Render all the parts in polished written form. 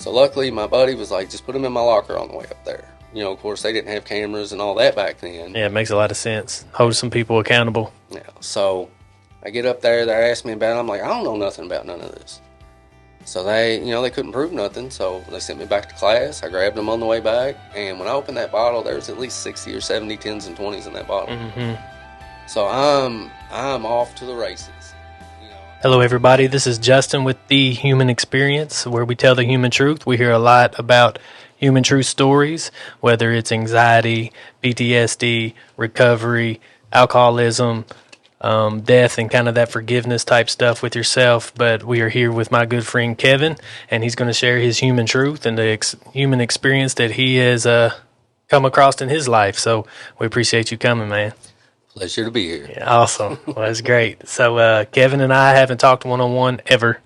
So luckily, my buddy was like, just put him in my locker on the way up there. You know, of course, they didn't have cameras and all that back then. Yeah, it makes a lot of sense. Hold some people accountable. Yeah, so I get up there, they're asking me about it. I'm like, I don't know nothing about none of this. So they couldn't prove nothing, so they sent me back to class. I grabbed them on the way back, and when I opened that bottle, there was at least 60 or 70 10s and 20s in that bottle. Mm-hmm. So I'm off to the races. Hello, everybody. This is Justin with The Human Experience, where we tell the human truth. We hear a lot about human truth stories, whether it's anxiety, PTSD, recovery, alcoholism, death, and kind of that forgiveness type stuff with yourself. But we are here with my good friend Kevin, and he's going to share his human truth and the human experience that he has come across in his life. So we appreciate you coming, man. Pleasure to be here. Yeah, awesome. Well, that's great. So Kevin and I haven't talked one-on-one ever.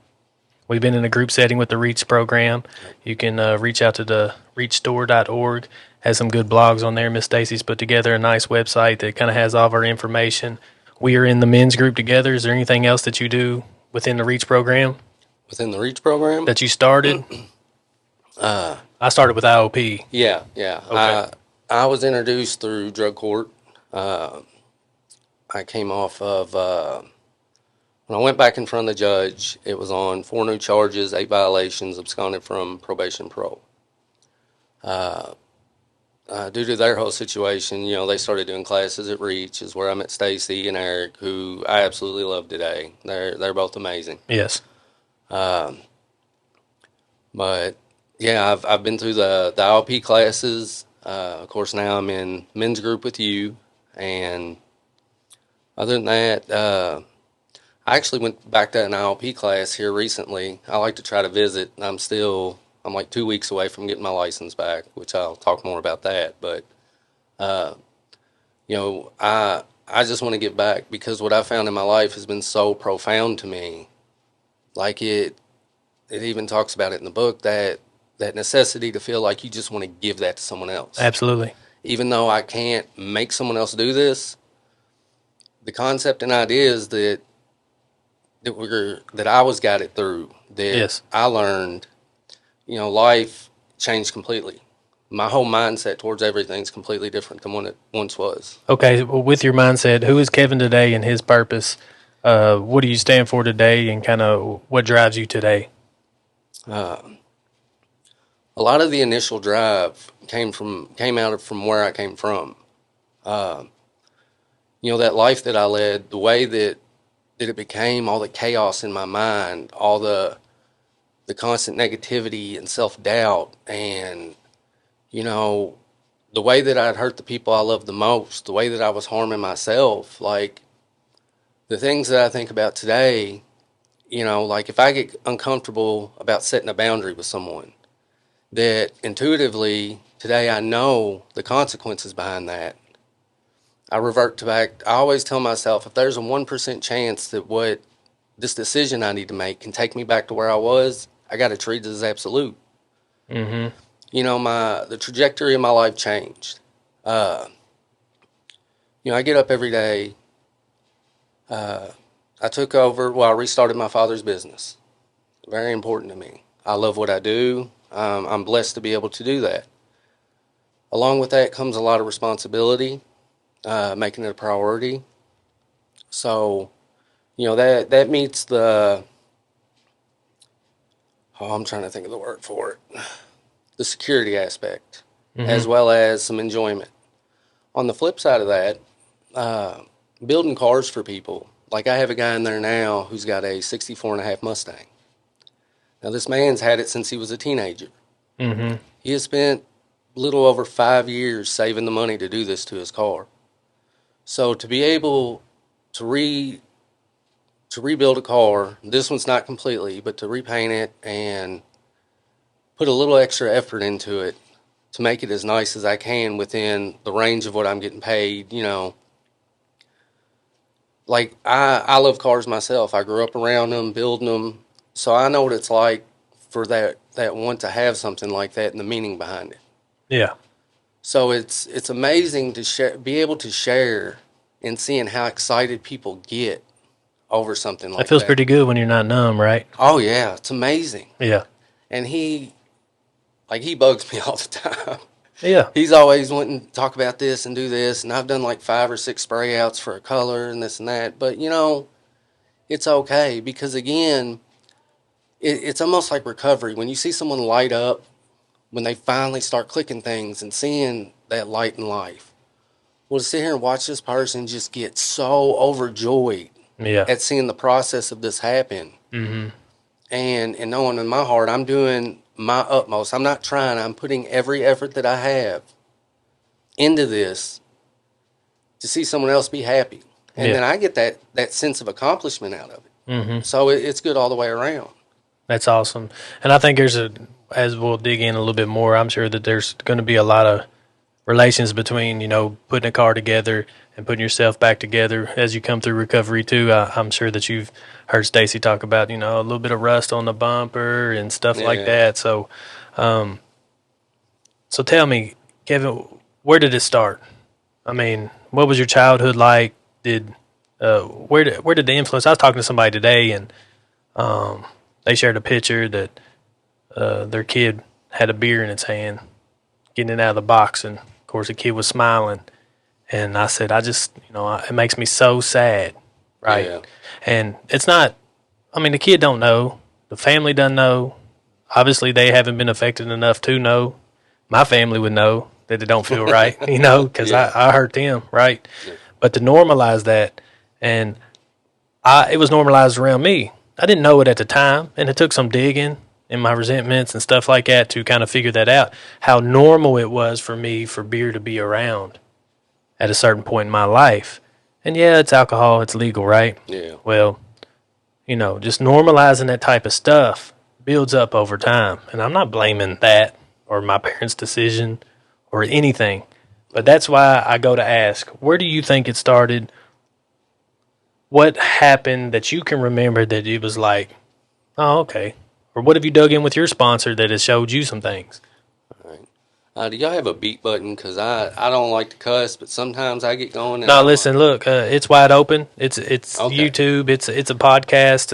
We've been in a group setting with the REACH program. You can reach out to the reachstore.org. Has some good blogs on there. Miss Stacy's put together a nice website that kind of has all of our information. We are in the men's group together. Is there anything else that you do within the REACH program? Within the REACH program? That you started? I started with IOP. Yeah. Okay. I was introduced through drug court. I came off of, when I went back in front of the judge, it was on 4 new charges, 8 violations, absconded from probation parole. Due to their whole situation, they started doing classes at REACH, is where I met Stacy and Eric, who I absolutely love today. They're both amazing. Yes. But yeah, I've been through the ILP classes. Of course, now I'm in men's group with you, and other than that, I actually went back to an ILP class here recently. I like to try to visit. I'm like 2 weeks away from getting my license back, which I'll talk more about that. But, I just want to get back because what I found in my life has been so profound to me. Like it even talks about it in the book, that necessity to feel like you just want to give that to someone else. Absolutely. Even though I can't make someone else do this, the concept and idea is that I was guided through, that yes. I learned, life changed completely. My whole mindset towards everything's completely different than what it once was. Okay, well, with your mindset, who is Kevin today and his purpose? What do you stand for today, and kind of what drives you today? A lot of the initial drive came out from where I came from. That life that I led, the way that it became, all the chaos in my mind, all the constant negativity and self-doubt, and, the way that I'd hurt the people I loved the most, the way that I was harming myself, like the things that I think about today, like if I get uncomfortable about setting a boundary with someone, that intuitively today I know the consequences behind that. I revert to back. I always tell myself, if there's a 1% chance that what this decision I need to make can take me back to where I was, I got to treat it as absolute. Mm-hmm. The trajectory of my life changed. I get up every day. I restarted my father's business. Very important to me. I love what I do. I'm blessed to be able to do that. Along with that comes a lot of responsibility. Making it a priority. So, that meets I'm trying to think of the word for it. The security aspect, as well as some enjoyment. On the flip side of that, building cars for people. Like I have a guy in there now who's got a 64.5 Mustang. Now this man's had it since he was a teenager. Mm-hmm. He has spent a little over 5 years saving the money to do this to his car. So to be able to rebuild a car, this one's not completely, but to repaint it and put a little extra effort into it to make it as nice as I can within the range of what I'm getting paid, Like, I love cars myself. I grew up around them, building them, so I know what it's like for that want to have something like that and the meaning behind it. Yeah. So it's amazing to be able to share and seeing how excited people get over something like that. That feels pretty good when you're not numb, right? Oh, yeah. It's amazing. Yeah. And he like he bugs me all the time. Yeah. He's always wanting to talk about this and do this, and I've done like 5 or 6 spray outs for a color and this and that. But it's okay because again, it's almost like recovery. When you see someone light up, when they finally start clicking things and seeing that light in life, well, to sit here and watch this person just get so overjoyed Yeah. at seeing the process of this happen, and knowing in my heart I'm doing my utmost. I'm not trying. I'm putting every effort that I have into this to see someone else be happy, and then I get that sense of accomplishment out of it. So it's good all the way around. That's awesome. And I think as we'll dig in a little bit more, I'm sure that there's going to be a lot of relations between, putting a car together and putting yourself back together as you come through recovery too. I'm sure that you've heard Stacy talk about, a little bit of rust on the bumper and stuff like that. So, so tell me, Kevin, where did it start? I mean, what was your childhood like? Where did the influence? I was talking to somebody today, and they shared a picture that their kid had a beer in its hand, getting it out of the box, and of course the kid was smiling. And I said, it makes me so sad, right? Yeah. And it's not. I mean, the kid don't know, the family doesn't know. Obviously, they haven't been affected enough to know. My family would know that it don't feel right, because I hurt them, right? Yeah. But to normalize that, and it was normalized around me. I didn't know it at the time, and it took some digging in my resentments and stuff like that to kind of figure that out, how normal it was for me for beer to be around at a certain point in my life. And yeah, it's alcohol, it's legal, right? Yeah. Well, just normalizing that type of stuff builds up over time. And I'm not blaming that or my parents' decision or anything. But that's why I go to ask, where do you think it started? What happened that you can remember that it was like, oh, okay. Or what have you dug in with your sponsor that has showed you some things? All right. Do y'all have a beat button? Because I don't like to cuss, but sometimes I get going. No, listen, look, it's wide open. It's okay. YouTube. It's a podcast.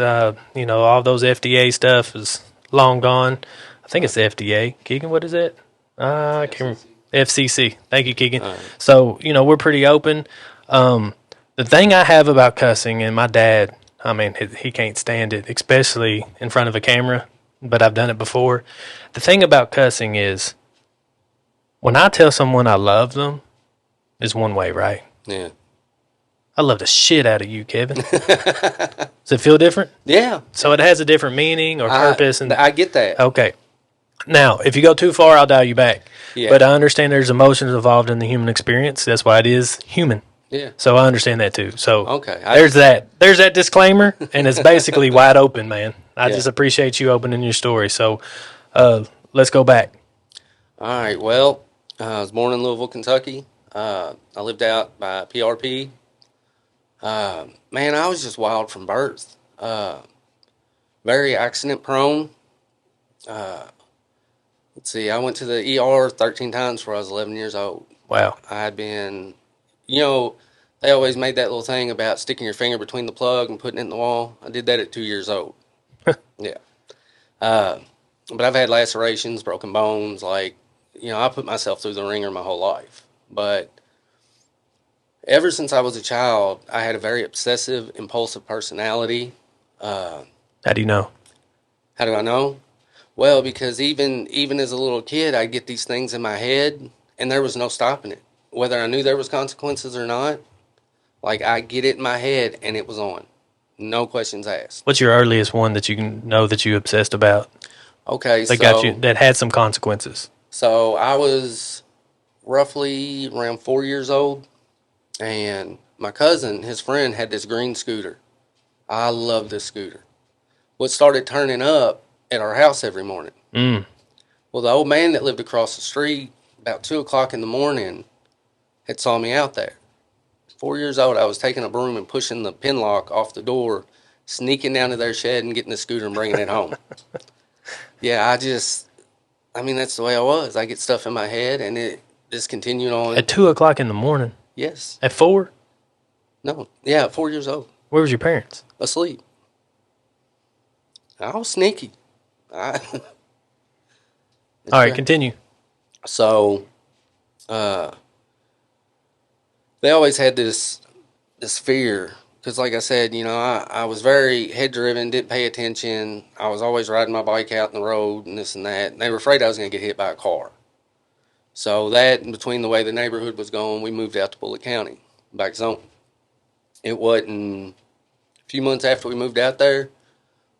All those FDA stuff is long gone. I think it's the FDA. Keegan, what is it? I can't remember. FCC. Thank you, Keegan. Right. So, we're pretty open. The thing I have about cussing, and my dad, I mean, he can't stand it, especially in front of a camera, but I've done it before. The thing about cussing is when I tell someone I love them is one way, right? Yeah. I love the shit out of you, Kevin. Does it feel different? Yeah. So it has a different meaning or purpose. And I get that. Okay. Now, if you go too far, I'll dial you back. Yeah. But I understand there's emotions involved in the human experience. That's why it is human. Yeah. So I understand that too. So okay. There's that disclaimer, and it's basically wide open, man. I just appreciate you opening your story. So let's go back. All right. Well, I was born in Louisville, Kentucky. I lived out by PRP. Man, I was just wild from birth. Very accident prone. Let's see, I went to the ER 13 times before I was 11 years old. Wow. I had been, they always made that little thing about sticking your finger between the plug and putting it in the wall. I did that at 2 years old. Yeah. But I've had lacerations, broken bones, I put myself through the ringer my whole life. But ever since I was a child, I had a very obsessive, impulsive personality. How do you know? How do I know? Well, because even as a little kid, I'd get these things in my head, and there was no stopping it. Whether I knew there was consequences or not, I get it in my head, and it was on. No questions asked. What's your earliest one that you can know that you obsessed about? Okay, that had some consequences. So I was roughly around 4 years old, and my cousin, his friend, had this green scooter. I loved this scooter. What started turning up at our house every morning. Well, the old man that lived across the street, about 2 o'clock in the morning, had saw me out there. 4 years old, I was taking a broom and pushing the pin lock off the door, sneaking down to their shed and getting the scooter and bringing it home. Yeah, that's the way I was. I get stuff in my head, and it just continued on. At 2 o'clock in the morning? Yes. At 4? No. Yeah, at 4 years old. Where was your parents? Asleep. I was sneaky. All right, continue. So, they always had this fear because, like I said, I was very head driven, didn't pay attention. I was always riding my bike out in the road and this and that. And they were afraid I was going to get hit by a car. So that, in between the way the neighborhood was going, we moved out to Bullitt County, back zone. It wasn't a few months after we moved out there.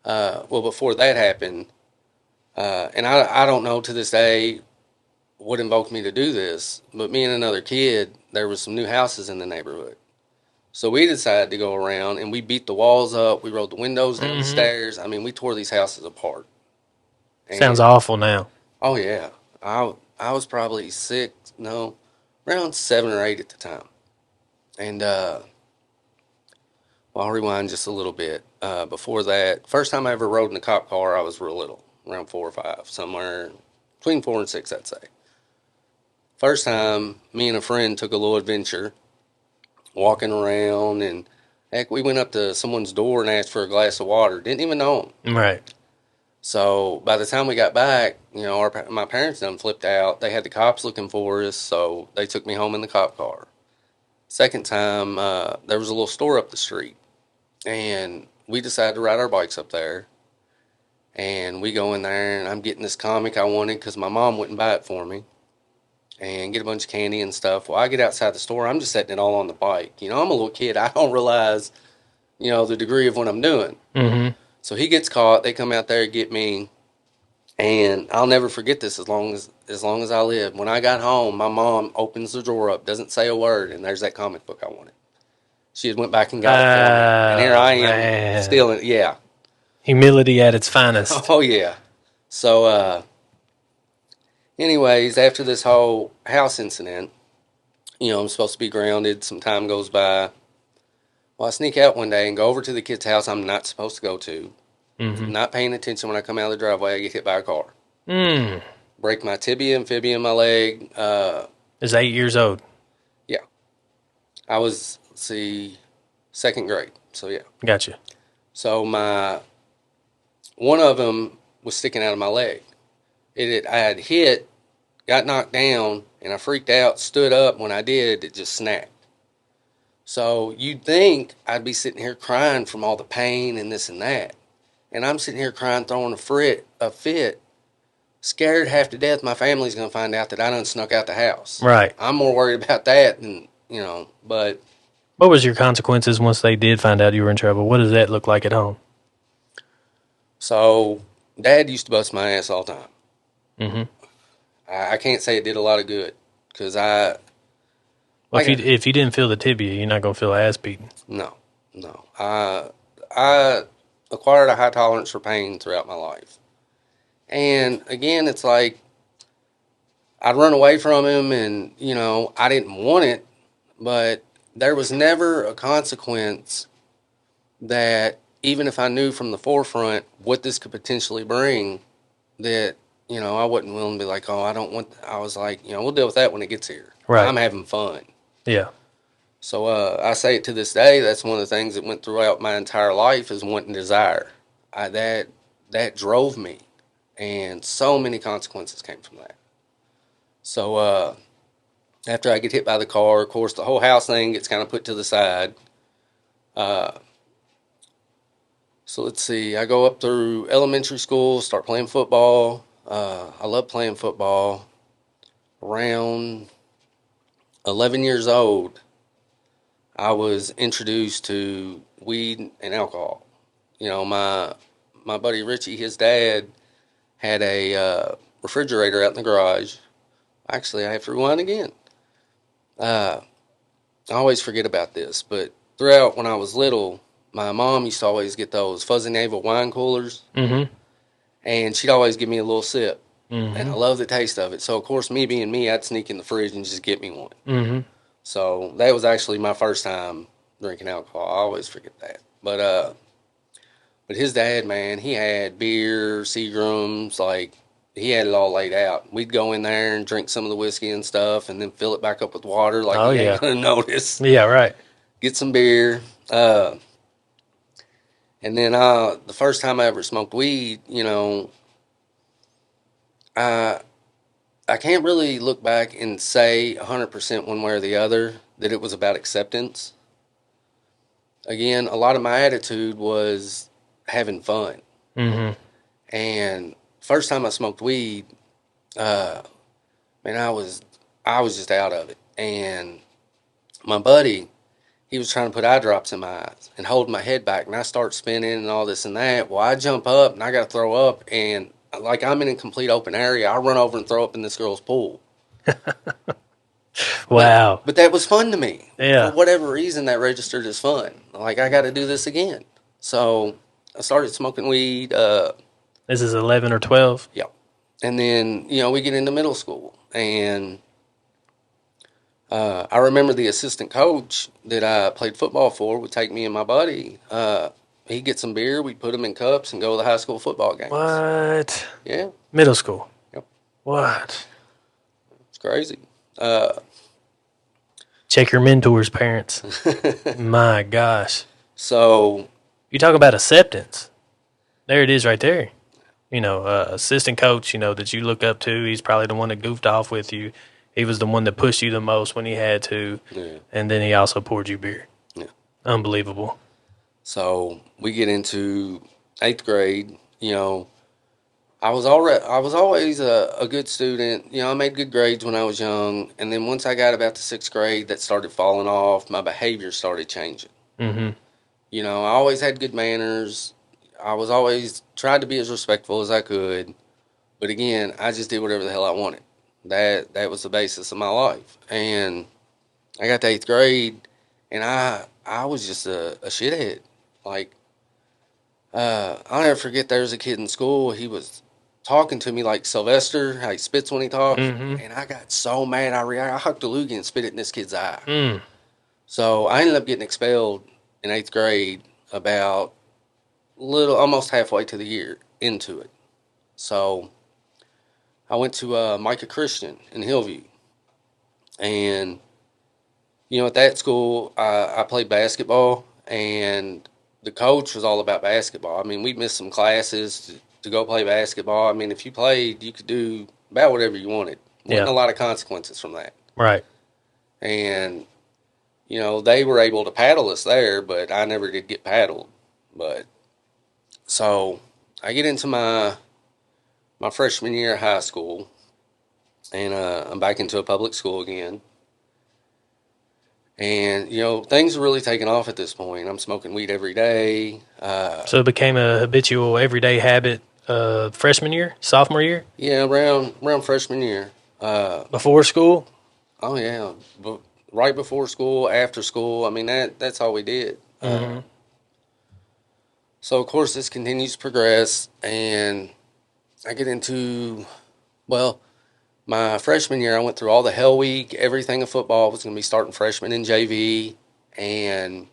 Well, before that happened, and I don't know to this day what invoked me to do this, but me and another kid, there was some new houses in the neighborhood. So we decided to go around and we beat the walls up. We rolled the windows down the stairs. I mean, we tore these houses apart. Sounds awful now. Oh, yeah. I was probably around 7 or 8 at the time. And I'll rewind just a little bit. Before that, first time I ever rode in a cop car, I was real little, around 4 or 5, somewhere between 4 and 6, I'd say. First time, me and a friend took a little adventure, walking around, and heck, we went up to someone's door and asked for a glass of water. Didn't even know them. Right. So by the time we got back, my parents done flipped out. They had the cops looking for us, so they took me home in the cop car. Second time, there was a little store up the street, and we decided to ride our bikes up there. And we go in there, and I'm getting this comic I wanted because my mom wouldn't buy it for me, and get a bunch of candy and stuff. Well, I get outside the store. I'm just setting it all on the bike. I'm a little kid. I don't realize, the degree of what I'm doing. Mm-hmm. So he gets caught. They come out there and get me, and I'll never forget this as long as I live. When I got home, my mom opens the drawer up, doesn't say a word, and there's that comic book I wanted. She had went back and got it for me, and here I am, stealing it. Yeah, humility at its finest. Oh yeah. So, anyways, after this whole house incident, I'm supposed to be grounded. Some time goes by. Well, I sneak out one day and go over to the kid's house I'm not supposed to go to. Mm-hmm. Not paying attention when I come out of the driveway, I get hit by a car. Break my tibia and fibia in my leg. Is 8 years old? Yeah. I was, second grade. So, yeah. Gotcha. So, one of them was sticking out of my leg. I had hit, got knocked down, and I freaked out, stood up. When I did, it just snapped. So you'd think I'd be sitting here crying from all the pain and this and that. And I'm sitting here crying, throwing a fit, scared half to death my family's going to find out that I done snuck out the house. Right. I'm more worried about that than, but... What was your consequences once they did find out you were in trouble? What does that look like at home? So, Dad used to bust my ass all the time. Mm-hmm. I can't say it did a lot of good, because Well, if you didn't feel the tibia, you're not going to feel ass beaten. No. I acquired a high tolerance for pain throughout my life. And again, it's like I'd run away from him and, I didn't want it, but there was never a consequence that even if I knew from the forefront what this could potentially bring, that, I wasn't willing to be like, oh, I don't want, I was like, we'll deal with that when it gets here. Right. I'm having fun. Yeah. So I say it to this day, that's one of the things that went throughout my entire life is wanting desire. That drove me, and so many consequences came from that. So after I get hit by the car, of course, the whole house thing gets kind of put to the side. So let's see, I go up through elementary school, start playing football. I love playing football. Around 11 years old, I was introduced to weed and alcohol. My buddy Richie, his dad, had a refrigerator out in the garage. Actually, I have to rewind again. I always forget about this, but throughout when I was little, my mom used to always get those Fuzzy Navel wine coolers, and she'd always give me a little sip, and I love the taste of it. So, of course, me being me, I'd sneak in the fridge and just get me one. So that was actually my first time drinking alcohol. I always forget that. But his dad, man, he had beer, Seagrams, like he had it all laid out. We'd go in there and drink some of the whiskey and stuff, and then fill it back up with water, like he ain't gonna notice. Yeah, right. Get some beer, and then the first time I ever smoked weed, I I can't really look back and say 100% one way or the other that it was about acceptance. Again, a lot of my attitude was having fun. Mm-hmm. And first time I smoked weed, uh, man, I was just out of it. And my buddy, he was trying to put eye drops in my eyes and hold my head back, and I start spinning and all this and that. Well, I jump up and I got to throw up, and like I'm in a complete open area, I run over and throw up in this girl's pool. Wow. But that was fun to me. For Yeah. whatever reason, that registered as fun. Like, I got to do this again. So I started smoking weed. This is 11 or 12. Yeah. And then, we get into middle school. And I remember the assistant coach that I played football for would take me and my buddy. He'd get some beer. We'd put them in cups and go to the high school football games. What? Yeah. Middle school. Yep. What? It's crazy. Check your mentors, parents. My gosh. So, You talk about acceptance. There it is right there. Assistant coach, that you look up to. He's probably the one that goofed off with you. He was the one that pushed you the most when he had to. yeah. And then he also poured you beer. Yeah. Unbelievable. So we get into 8th grade. I was always a good student. I made good grades when I was young, and then once I got about to 6th grade, that started falling off. My behavior started changing. Mm-hmm. I always had good manners. I was always tried to be as respectful as I could, but again, I just did whatever the hell I wanted. That was the basis of my life, and I got to 8th grade, and I was just a shithead. Like, I'll never forget. There was a kid in school. He was talking to me like Sylvester, how he spits when he talks. Mm-hmm. And I got so mad. I hucked a loogie and spit it in this kid's eye. Mm. So I ended up getting expelled in 8th grade about almost halfway to the year into it. So I went to Micah Christian in Hillview. And, at that school, I played basketball, and the coach was all about basketball. I mean, we missed some classes to go play basketball. I mean, if you played, you could do about whatever you wanted. Wasn't a lot of consequences from that. Right. And, they were able to paddle us there, but I never did get paddled. But so I get into my freshman year of high school, and I'm back into a public school again. And, things are really taking off at this point. I'm smoking weed every day. So it became a habitual everyday habit freshman year, sophomore year? Yeah, around freshman year. Before school? Oh, yeah. Right before school, after school. I mean, that's all we did. Mm-hmm. So, of course, this continues to progress, and I get into, my freshman year, I went through all the Hell Week, everything of football. Was going to be starting freshman in JV. And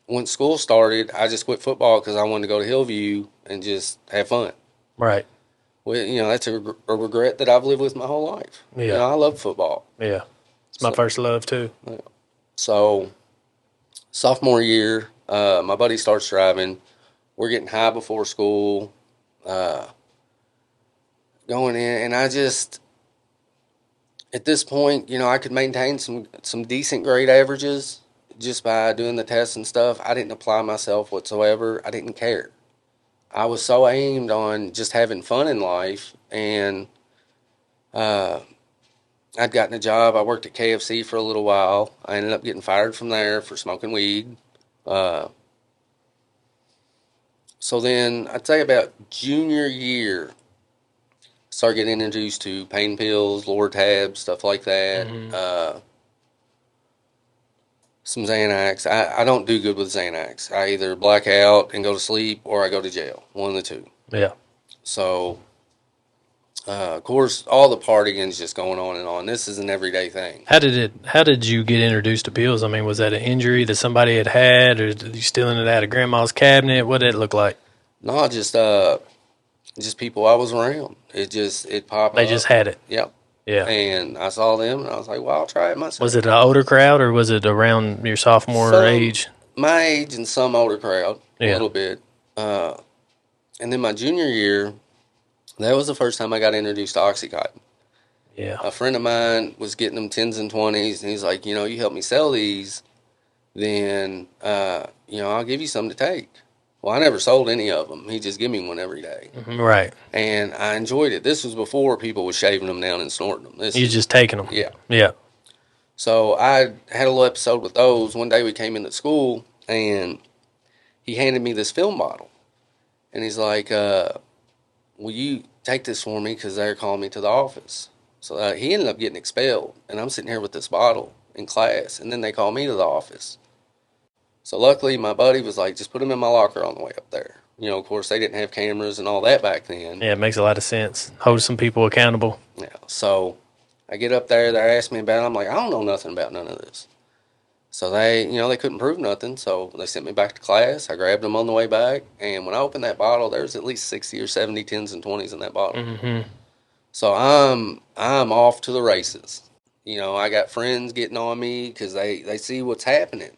when school started, I just quit football because I wanted to go to Hillview and just have fun. Right. Well, that's a regret that I've lived with my whole life. Yeah. I love football. Yeah. It's my first love, too. Yeah. So, sophomore year, my buddy starts driving. We're getting high before school, going in, and I just, at this point, I could maintain some decent grade averages just by doing the tests and stuff. I didn't apply myself whatsoever. I didn't care. I was so aimed on just having fun in life, and I'd gotten a job. I worked at KFC for a little while. I ended up getting fired from there for smoking weed. So then, I'd say about junior year, started getting introduced to pain pills, Lortab, stuff like that. Mm-hmm. Some Xanax. I don't do good with Xanax. I either black out and go to sleep, or I go to jail. One of the two. Yeah. So, of course, all the partying's just going on and on. This is an everyday thing. How did you get introduced to pills? I mean, was that an injury that somebody had, or did you stealing it out of grandma's cabinet? What did it look like? No, just people I was around. It popped up. They just had it. Yep. Yeah. And I saw them, and I was like, well, I'll try it myself. Was it an older crowd, or was it around your sophomore age? My age and some older crowd, a Yeah. little bit. And then my junior year, that was the first time I got introduced to Oxycontin. Yeah. A friend of mine was getting them 10s and 20s, and he's like, you help me sell these, then, I'll give you some to take. Well, I never sold any of them. He just give me one every day. Right. And I enjoyed it. This was before people was shaving them down and snorting them. You just taking them. Yeah. Yeah. So I had a little episode with those. One day we came into school, and he handed me this film bottle. And he's like, will you take this for me? Because they're calling me to the office. So he ended up getting expelled. And I'm sitting here with this bottle in class. And then they call me to the office. So luckily, my buddy was like, just put him in my locker on the way up there. Of course, they didn't have cameras and all that back then. Yeah, it makes a lot of sense. Hold some people accountable. Yeah. So I get up there. They're asking me about it. I'm like, I don't know nothing about none of this. So they couldn't prove nothing. So they sent me back to class. I grabbed them on the way back. And when I opened that bottle, there was at least 60 or 70 10s and 20s in that bottle. Mm-hmm. So I'm off to the races. I got friends getting on me because they see what's happening.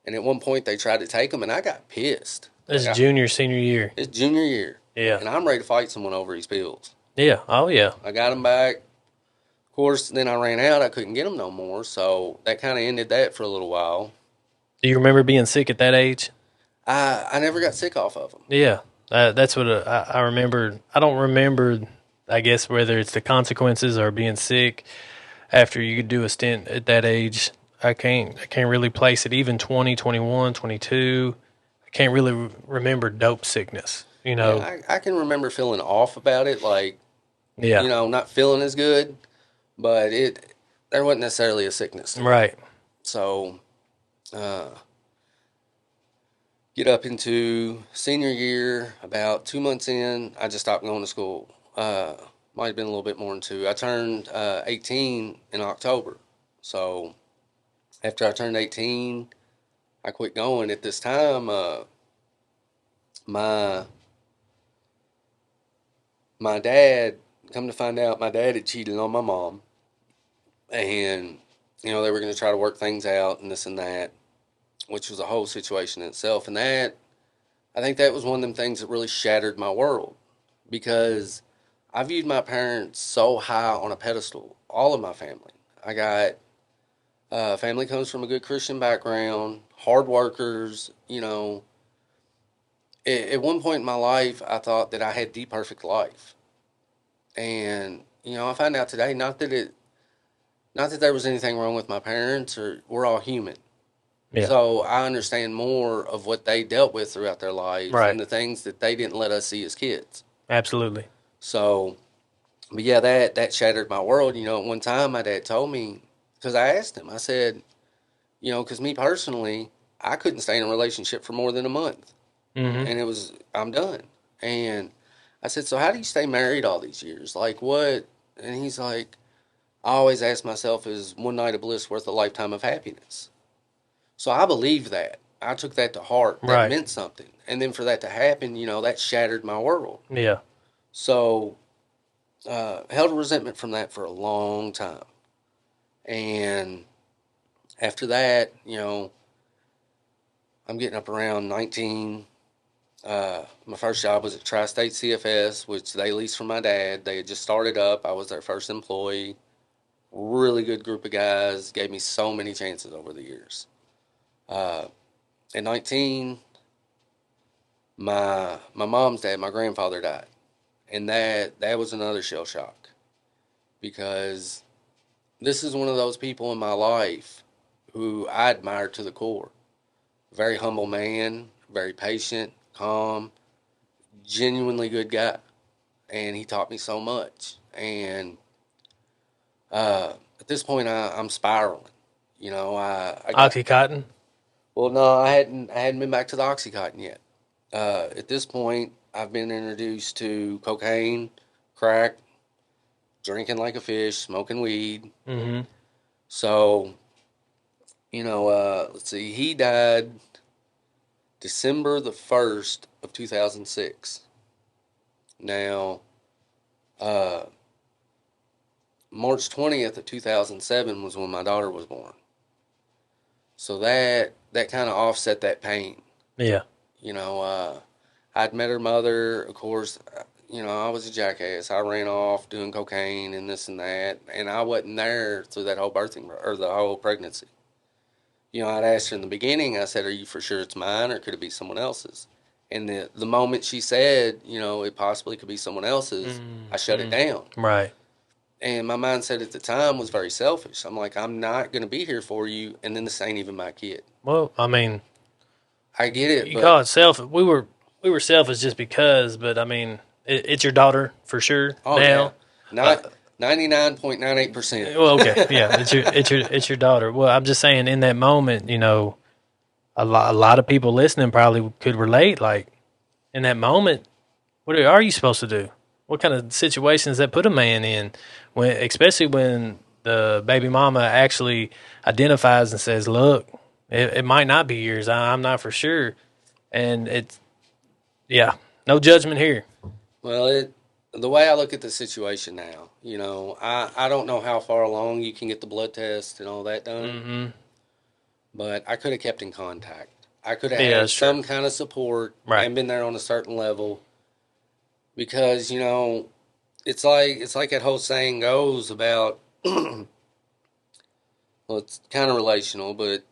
And at one point, they tried to take them, and I got pissed. This is junior, senior year. It's junior year. Yeah. And I'm ready to fight someone over these pills. Yeah. Oh, yeah. I got them back. Of course, then I ran out. I couldn't get them no more. So that kind of ended that for a little while. Do you remember being sick at that age? I never got sick off of them. Yeah. That's what I remember. I don't remember, I guess, whether it's the consequences or being sick after you do a stint at that age. I can't really place it. Even 20, 21, 22, I can't really remember dope sickness, Yeah, I can remember feeling off about it, like, Yeah. Not feeling as good, but there wasn't necessarily a sickness. Right. So, get up into senior year, about 2 months in, I just stopped going to school. Might have been a little bit more than two. I turned 18 in October. So after I turned 18, I quit going. At this time, my dad, come to find out, my dad had cheated on my mom. And, they were going to try to work things out and this and that, which was a whole situation in itself. And I think that was one of them things that really shattered my world, because I viewed my parents so high on a pedestal, all of my family. I got family comes from a good Christian background, hard workers, At one point in my life, I thought that I had the perfect life. And, I find out today, not that there was anything wrong with my parents, or we're all human. Yeah. So I understand more of what they dealt with throughout their lives, Right. and the things that they didn't let us see as kids. Absolutely. So, but yeah, that shattered my world. At one time my dad told me, because I asked him, I said, because me personally, I couldn't stay in a relationship for more than a month. Mm-hmm. And I'm done. And I said, so how do you stay married all these years? Like what? And he's like, I always ask myself, is one night of bliss worth a lifetime of happiness? So I believed that. I took that to heart. That Right. meant something. And then for that to happen, that shattered my world. Yeah. So, held a resentment from that for a long time. And after that, I'm getting up around 19. My first job was at Tri-State CFS, which they leased from my dad. They had just started up. I was their first employee. Really good group of guys. Gave me so many chances over the years. At 19, my mom's dad, my grandfather, died. And that was another shell shock, because this is one of those people in my life who I admire to the core. Very humble man, very patient, calm, genuinely good guy. And he taught me so much. And at this point, I'm spiraling. I got, Oxycontin. well, no, I hadn't been back to the Oxycontin yet. At this point, I've been introduced to cocaine, crack, drinking like a fish, smoking weed. Mm-hmm. So, let's see, he died December the 1st of 2006. Now, March 20th of 2007 was when my daughter was born. So that kind of offset that pain. Yeah. I'd met her mother, of course. I was a jackass. I ran off doing cocaine and this and that, and I wasn't there through that whole birthing or the whole pregnancy. I'd asked her in the beginning. I said, "Are you for sure it's mine, or could it be someone else's?" And the moment she said, it possibly could be someone else's, I shut it down. Right. And my mindset at the time was very selfish. I'm like, I'm not going to be here for you, and then this ain't even my kid. Well, I mean, I get it, you call it selfish. We were selfish just because, but I mean, it's your daughter for sure. oh now. yeah, 99.98%. Well, okay, yeah, it's your daughter. Well, I'm just saying, in that moment, a lot of people listening probably could relate. Like in that moment, what are you supposed to do? What kind of situations that put a man in, especially when the baby mama actually identifies and says, "Look, it might not be yours. I'm not for sure," and yeah, no judgment here. Well, the way I look at the situation now, I don't know how far along you can get the blood test and all that done, Mm-hmm. but I could have kept in contact. I could have Yeah, had that's true. some kind of support Right. and been there on a certain level because it's like that whole saying goes about. Well, it's kind of relational, but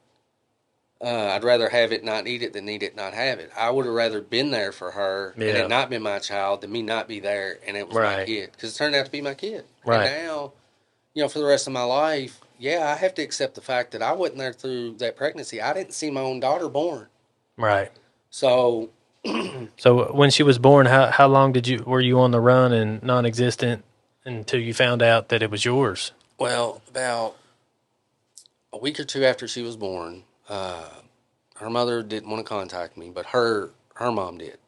I'd rather have it not need it than need it not have it. I would have rather been there for her and Yeah. it not been my child than me not be there and it was my Right. kid because it turned out to be my kid. Right. And now, for the rest of my life, yeah, I have to accept the fact that I wasn't there through that pregnancy. I didn't see my own daughter born. Right. So, So when she was born, how long were you on the run and non-existent until you found out that it was yours? well, about a week or two after she was born, her mother didn't want to contact me, but her mom did.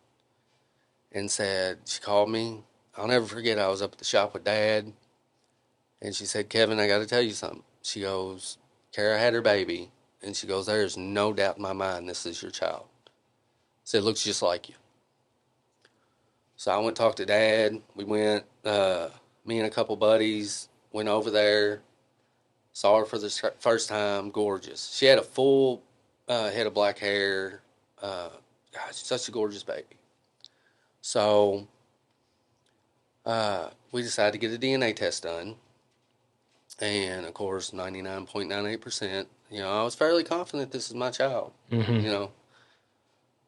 And said, she called me. I'll never forget, I was up at the shop with Dad, and she said, "Kevin, I got to tell you something." She goes, "Kara had her baby," and she goes, "There's no doubt in my mind this is your child." Said, "It looks just like you." So I went to talk to Dad. We went, me and a couple buddies went over there, saw her for the first time. Gorgeous. She had a full head of black hair. Gosh, such a gorgeous baby. So we decided to get a DNA test done. And of course, 99.98%, I was fairly confident this is my child, Mm-hmm.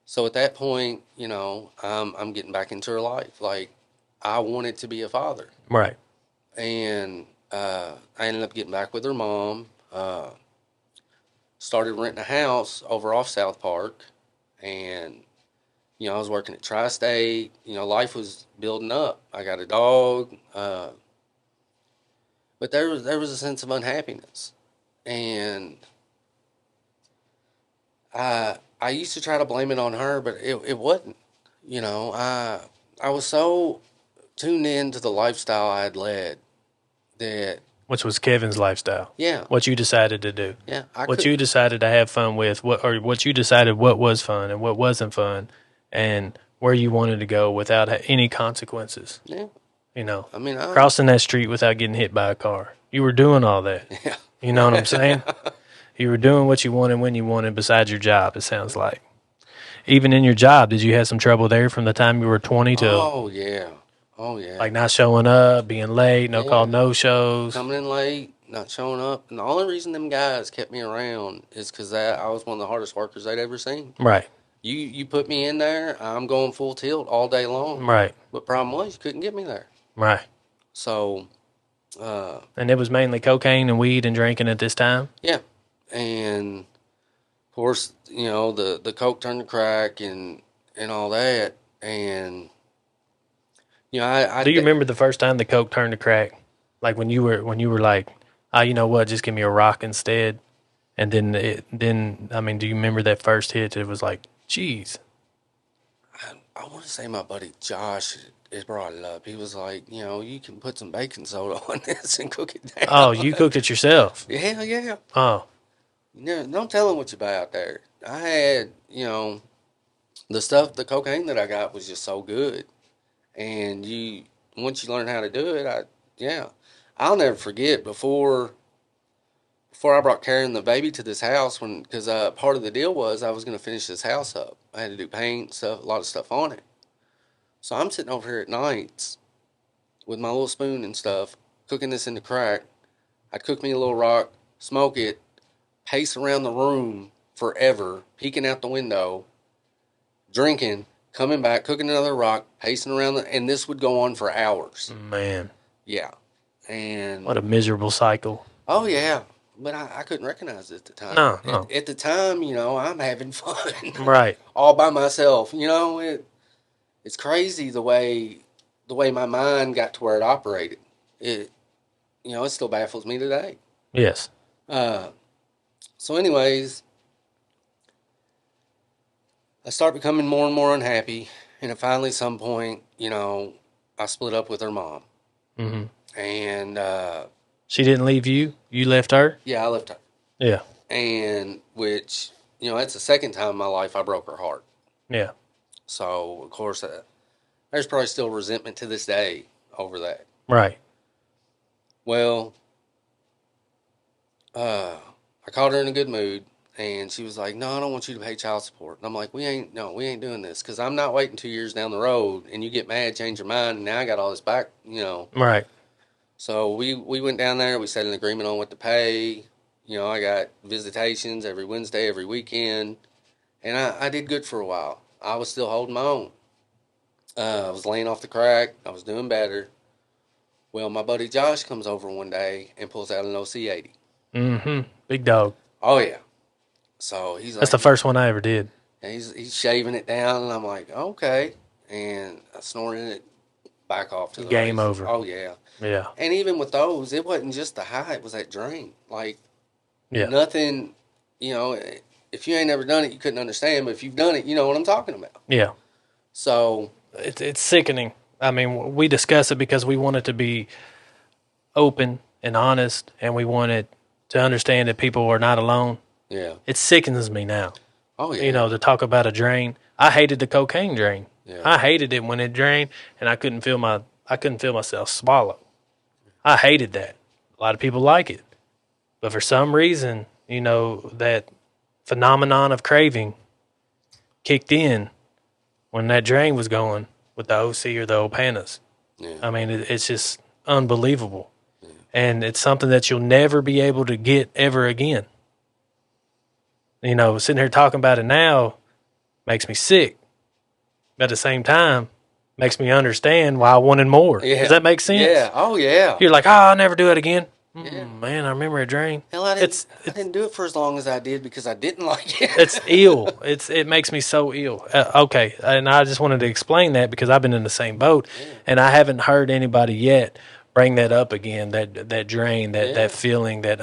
So at that point, I'm getting back into her life. Like, I wanted to be a father. Right. And I ended up getting back with her mom, started renting a house over off South Park. And, I was working at Tri-State. Life was building up. I got a dog. But there was a sense of unhappiness, and I used to try to blame it on her, but it wasn't. I was so tuned into the lifestyle I had led that Which was Kevin's lifestyle. yeah, What you decided to do. yeah, What you decided to have fun with. What you decided what was fun and what wasn't fun, and where you wanted to go without any consequences. yeah. I mean, Crossing that street without getting hit by a car. You were doing all that. yeah, You know what I'm saying? You were doing what you wanted when you wanted besides your job, it sounds like. Even in your job, did you have some trouble there from the time you were 20 to oh yeah, oh yeah, like not showing up, being late, no call, yeah. no shows? Coming in late, not showing up, and the only reason them guys kept me around is because I was one of the hardest workers they'd ever seen. Right, You put me in there, I'm going full tilt all day long. right, But problem was, you couldn't get me there. right. So, And it was mainly cocaine and weed and drinking at this time? yeah. And, of course, the coke turned to crack and all that. And, Do you remember the first time the coke turned to crack? Like when you were like, "Ah, you know what, just give me a rock instead." And then I mean, do you remember that first hit? It was like, "Geez." I want to say my buddy Josh has brought it up. He was like, you can put some baking soda on this and cook it down. Oh, you cooked it yourself. Yeah, yeah. Oh, Don't tell him what you buy out there. I had, the cocaine that I got was just so good. And once you learn how to do it, yeah. I'll never forget before I brought Karen the baby to this house because part of the deal was I was going to finish this house up. I had to do paint stuff, a lot of stuff on it. So I'm sitting over here at nights with my little spoon and stuff, cooking this in the crack. I'd cook me a little rock, smoke it, pace around the room forever, peeking out the window, drinking, coming back, cooking another rock, pacing around, and this would go on for hours. Man, Yeah. And what a miserable cycle. oh, yeah. But I couldn't recognize it at the time. No. At the time, I'm having fun. Right. All by myself. It's crazy the way my mind got to where it operated. It still baffles me today. Yes. So anyways, I start becoming more and more unhappy, and at finally some point, I split up with her mom. Mm-hmm. And she didn't leave you? You left her? yeah, I left her. Yeah. And which, that's the second time in my life I broke her heart. Yeah. So, of course, there's probably still resentment to this day over that. Right. Well, I called her in a good mood, and she was like, "No, I don't want you to pay child support." And I'm like, we ain't doing this, because I'm not waiting 2 years down the road, and you get mad, change your mind, and now I got all this back, Right. So we went down there, we set an agreement on what to pay. I got visitations every Wednesday, every weekend, and I did good for a while. I was still holding my own. I was laying off the crack. I was doing better. Well, my buddy Josh comes over one day and pulls out an OC-80. Mm-hmm. Big dog. Oh, yeah. So he's like... That's the first one I ever did. And he's shaving it down, and I'm like, okay. And I snorted it back off to the Game races. over. Oh, yeah. Yeah. And even with those, it wasn't just the high, it was that drain. Like, Yeah. nothing, if you ain't ever done it, you couldn't understand, but if you've done it, you know what I'm talking about. Yeah. So... It's sickening. I mean, we discuss it because we want it to be open and honest, and we want it to understand that people are not alone. Yeah. It sickens me now. Oh, yeah. To talk about a drain. I hated the cocaine drain. Yeah. I hated it when it drained, and I couldn't feel myself swallow. I hated that. A lot of people like it, but for some reason, that phenomenon of craving kicked in when that drain was going with the OC or the Opanas. Yeah. I mean, it's just unbelievable. Yeah. And it's something that you'll never be able to get ever again. Sitting here talking about it now makes me sick. But at the same time, makes me understand why I wanted more. Yeah. Does that make sense? Yeah. Oh, yeah. You're like, I'll never do it again. Yeah. Man, I remember a drain. Hell, I didn't do it for as long as I did because I didn't like it. It's ill. It makes me so ill. Okay, and I just wanted to explain that because I've been in the same boat, and I haven't heard anybody yet bring that up again. That drain, that feeling, that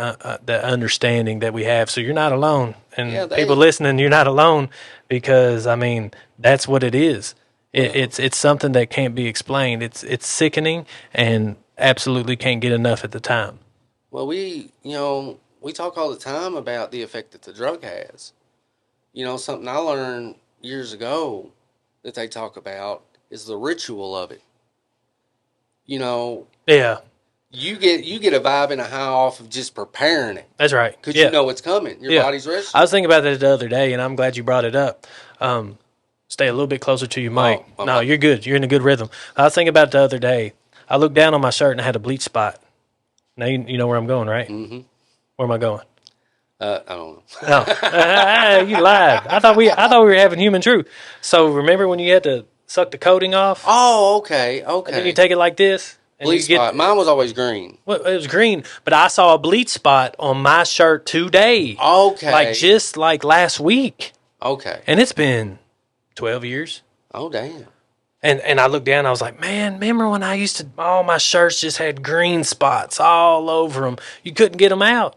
understanding that we have. So you're not alone, and people listening, you're not alone because I mean that's what it is. It's something that can't be explained. It's sickening and absolutely can't get enough at the time. Well, we talk all the time about the effect that the drug has. Something I learned years ago that they talk about is the ritual of it. Yeah. You get a vibe and a high off of just preparing it. That's right. Because you know it's coming. Your body's ready. I was thinking about that the other day, and I'm glad you brought it up. Stay a little bit closer to your mic. No, you're good. You're in a good rhythm. I was thinking about it the other day. I looked down on my shirt and I had a bleach spot. Now you know where I'm going, right? Mm-hmm. Where am I going? I don't know. No, you lied. I thought we were having human truth. So remember when you had to suck the coating off? Oh, okay. And then you take it like this. And bleach spot. Mine was always green. Well, it was green, but I saw a bleach spot on my shirt today. Okay. Just like last week. Okay. And it's been 12 years. Oh, damn. And I looked down and I was like, man, remember when I used to, all my shirts just had green spots all over them. You couldn't get them out.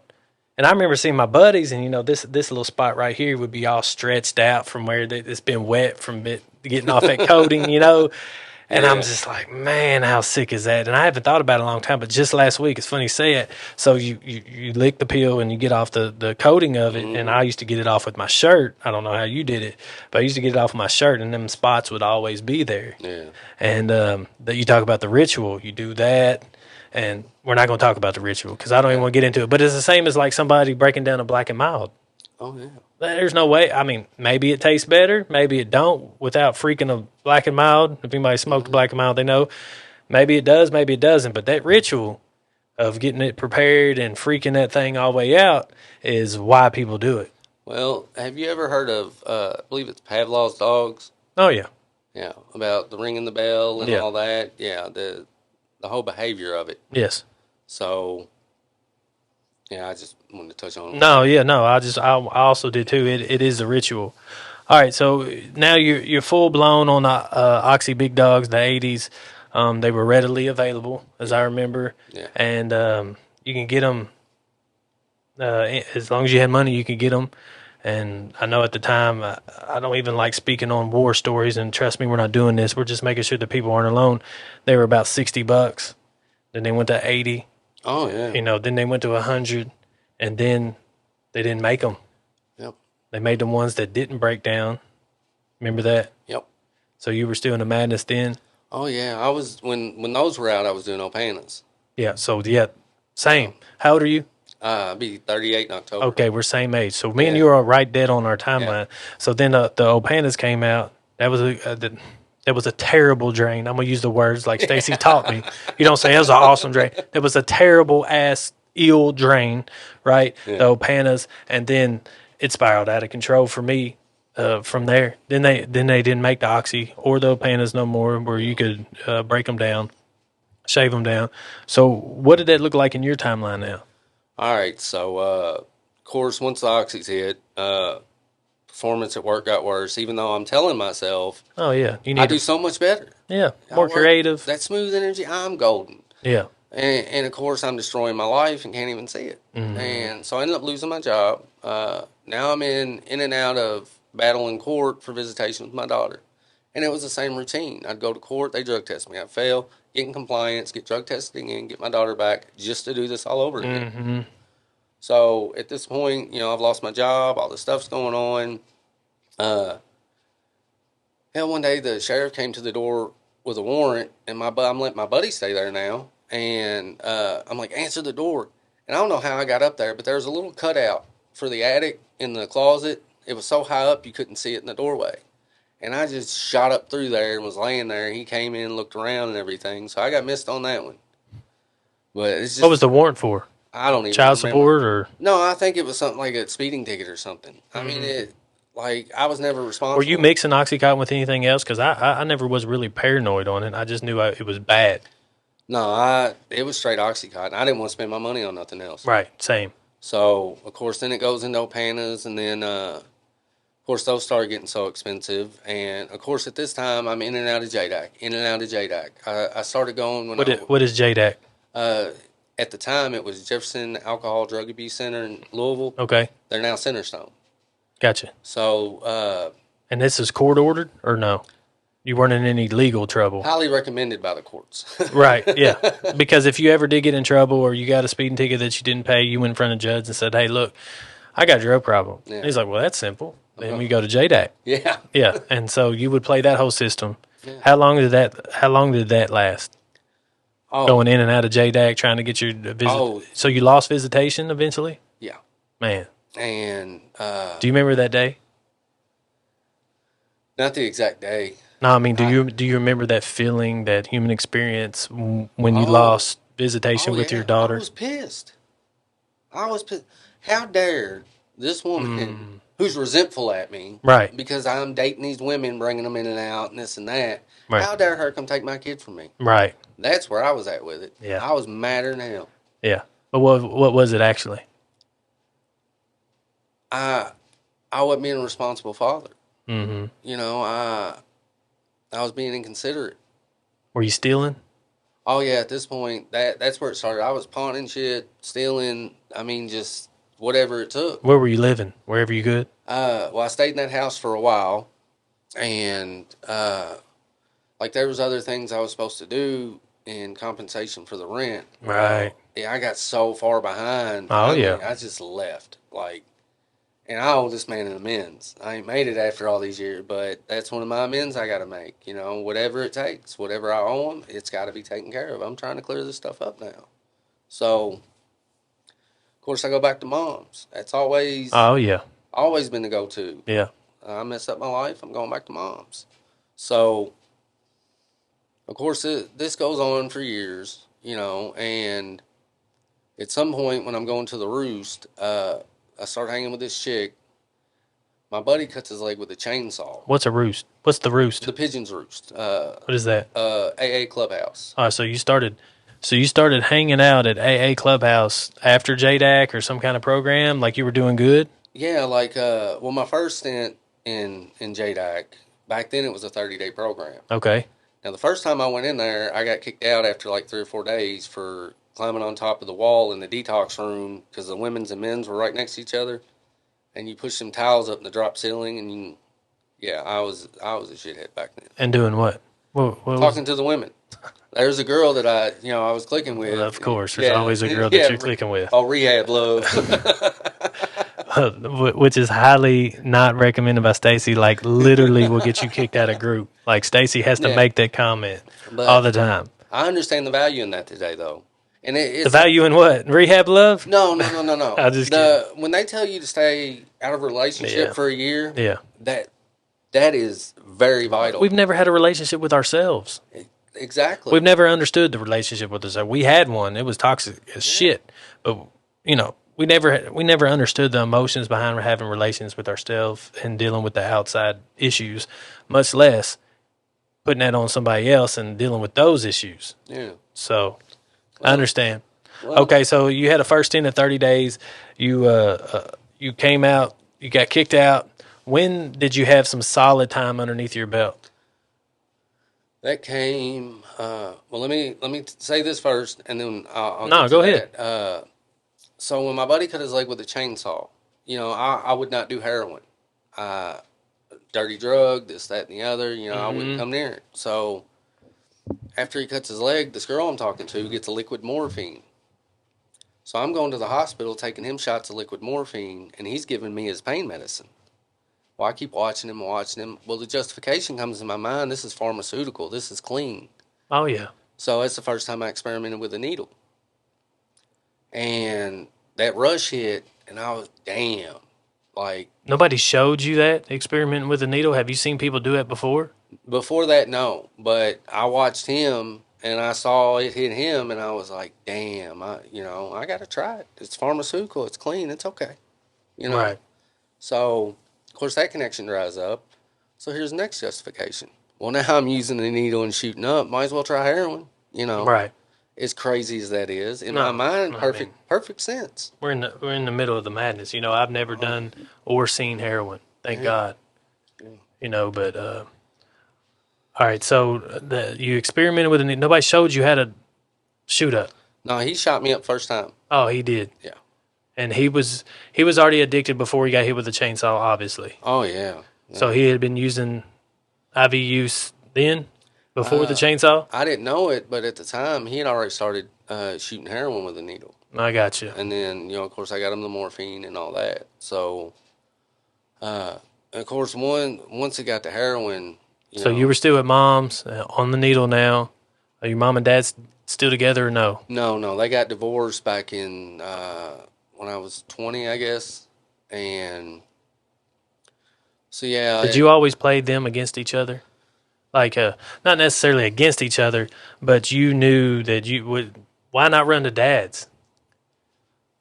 And I remember seeing my buddies and, this little spot right here would be all stretched out from where it's been wet from getting off that coating, And I'm just like, man, how sick is that? And I haven't thought about it in a long time, but just last week, it's funny you say it. So you lick the pill and you get off the coating of it, and I used to get it off with my shirt. I don't know how you did it, but I used to get it off with my shirt, and them spots would always be there. Yeah. And that you talk about the ritual, you do that, and we're not going to talk about the ritual because I don't even want to get into it. But it's the same as like somebody breaking down a Black and Mild. Oh yeah. There's no way. I mean, maybe it tastes better, maybe it don't. Without freaking a black and mild, if anybody smoked a black and mild, they know. Maybe it does, maybe it doesn't. But that ritual of getting it prepared and freaking that thing all the way out is why people do it. Well, have you ever heard of? I believe it's Pavlov's dogs. Oh yeah, Yeah, about the ringing the bell and yeah, all that. Yeah, the whole behavior of it. yes. So yeah, I just wanted to touch on it. No, yeah, no. I also did too. It is a ritual. All right, so now you're full blown on Oxy Big Dogs, the '80s. They were readily available, as I remember, Yeah. and you can get them as long as you had money. You could get them, and I know at the time I don't even like speaking on war stories. And trust me, we're not doing this. We're just making sure that people aren't alone. They were about $60. Then they went to 80. Oh yeah. Then they went to 100, and then they didn't make them. Yep. They made the ones that didn't break down. Remember that? Yep. So you were still in the madness then? Oh yeah. I was when those were out. I was doing Opanas. Yeah. So yeah, same. How old are you? I'll be 38 in October. Okay, we're same age. So me and Yeah. you are right dead on our timeline. Yeah. So then the Opanas came out. That was that was a terrible drain. I'm gonna use the words like Stacy taught me. You don't say it was an awesome drain. That was a terrible ass ill drain, right? Yeah. The Opanas, and then it spiraled out of control for me. From there, then they didn't make the Oxy or the Opanas no more, where you could break them down, shave them down. So what did that look like in your timeline now? All right. So of course, once the oxys hit, performance at work got worse. Even though I'm telling myself Oh yeah, you I need do so much better. yeah I more work- creative. That smooth energy, I'm golden. Yeah, And of course, I'm destroying my life and can't even see it. And so I ended up losing my job. Now I'm in and out of battle in court for visitation with my daughter. And it was the same routine. I'd go to court, they drug test me. I'd fail, get in compliance, get drug tested again, get my daughter back, just to do this all over again. So at this point, I've lost my job, all this stuff's going on. One day the sheriff came to the door with a warrant, and I'm letting my buddy stay there now. And I'm like, answer the door. And I don't know how I got up there, but there was a little cutout for the attic in the closet. It was so high up you couldn't see it in the doorway. And I just shot up through there and was laying there. He came in, looked around and everything. So I got missed on that one. But it's just, what was the warrant for? I don't even Child remember. support or No, I think it was something like a speeding ticket or something. I mean, I was never responsible. were you mixing OxyContin with anything else? Because I never was really paranoid on it. I just knew it was bad. No, it was straight Oxycontin. I didn't want to spend my money on nothing else. Right, same. So, of course, then it goes into Opanas, and then, of course, those started getting so expensive. And, of course, at this time, I'm in and out of JDAC, I started going when What is JDAC? At the time, it was Jefferson Alcohol Drug Abuse Center in Louisville. Okay, They're now Centerstone. gotcha. So, And this is court ordered or no? You weren't in any legal trouble. highly recommended by the courts. Right, yeah. Because if you ever did get in trouble or you got a speeding ticket that you didn't pay, you went in front of the judge and said, hey, look, I got a drug problem. Yeah. He's like, well, that's simple. Then we go to JDAC. Yeah. Yeah, and so you would play that whole system. Yeah. How long did that last? Oh, Going in and out of JDAC trying to get your visit. Oh. So you lost visitation eventually? yeah. Man, And do you remember that day? not the exact day. No, I mean, do you remember that feeling, that human experience when you lost visitation with your daughter? I was pissed. How dare this woman who's resentful at me, Right. because I'm dating these women, bringing them in and out, and this and that. Right. How dare her come take my kid from me? Right. That's where I was at with it. Yeah. I was madder than hell. Yeah. But what was it actually? I wasn't being a responsible father. Mm-hmm. I was being inconsiderate. Were you stealing? Oh yeah, at this point, that's where it started. I was pawning shit, stealing. I mean, just whatever it took. Where were you living? Wherever you could? Well, I stayed in that house for a while, and like there was other things I was supposed to do in compensation for the rent. Right. Yeah, I got so far behind. Oh, yeah. I just left. And I owe this man an amends. I ain't made it after all these years, but that's one of my amends I got to make. Whatever it takes, whatever I owe him, it's got to be taken care of. I'm trying to clear this stuff up now. So, of course, I go back to mom's. That's always Oh yeah. always been the go-to. Yeah. I messed up my life. I'm going back to mom's. So, of course, this goes on for years, and at some point when I'm going to the roost, I start hanging with this chick. My buddy cuts his leg with a chainsaw. What's a roost? What's the roost? The pigeon's roost. What is that? AA clubhouse. All right, so you started hanging out at AA Clubhouse after JDAC or some kind of program, like you were doing good? Yeah, my first stint in JDAC, back then it was a 30-day program. Okay. Now, the first time I went in there, I got kicked out after like 3 or 4 days for climbing on top of the wall in the detox room because the women's and men's were right next to each other. And you push some towels up in the drop ceiling, and I was a shithead back then. And doing what? Talking to the women. There's a girl that I was clicking with. Well, of course, there's always a girl that you're clicking with. Oh, rehab love. Which is highly not recommended by Stacy. Like, literally will get you kicked out of group. Like, Stacy has to make that comment all the time. I understand the value in that today, though. And it's the value in what? Rehab love? No. I just kidding. When they tell you to stay out of a relationship for a year, that is very vital. We've never had a relationship with ourselves. Exactly. We've never understood the relationship with ourselves. We had one. It was toxic as shit. But, we never understood the emotions behind having relations with ourselves and dealing with the outside issues, much less putting that on somebody else and dealing with those issues. Yeah. So, I understand. Okay, so you had a first stint of 30 days. You came out. You got kicked out. When did you have some solid time underneath your belt? That came. Let me say this first, and then I'll go ahead. So when my buddy cut his leg with a chainsaw, I would not do heroin. Dirty drug, this, that, and the other. I wouldn't come near it. So after he cuts his leg, this girl I'm talking to gets a liquid morphine. So I'm going to the hospital, taking him shots of liquid morphine, and he's giving me his pain medicine. Well, I keep watching him. Well, the justification comes in my mind, this is pharmaceutical. This is clean. Oh, yeah. So it's the first time I experimented with a needle. And that rush hit, and I was, damn. Like, nobody showed you that, experimenting with a needle? Have you seen people do it before? Before that, no. But I watched him, and I saw it hit him, and I was like, damn, I got to try it. It's pharmaceutical. It's clean. It's okay. Right. So, of course, that connection dries up. So here's the next justification. Well, now I'm using the needle and shooting up. Might as well try heroin. Right. As crazy as that is, in my mind, perfect sense. We're in the middle of the madness. I've never done or seen heroin. Thank God. But all right. So you experimented with it. Nobody showed you how to shoot up. No, he shot me up first time. Oh, he did. Yeah. And he was already addicted before he got hit with the chainsaw. Obviously. Oh yeah. So he had been using IV use then. Before the chainsaw? I didn't know it, but at the time, he had already started shooting heroin with a needle. I got you. And then, of course, I got him the morphine and all that. So, of course, once it got to heroin, So you were still at mom's on the needle now. Are your mom and dad still together or no? No. They got divorced back in when I was 20, I guess. And so, yeah. Did you always play them against each other? Like, not necessarily against each other, but you knew that you would. Why not run to dad's?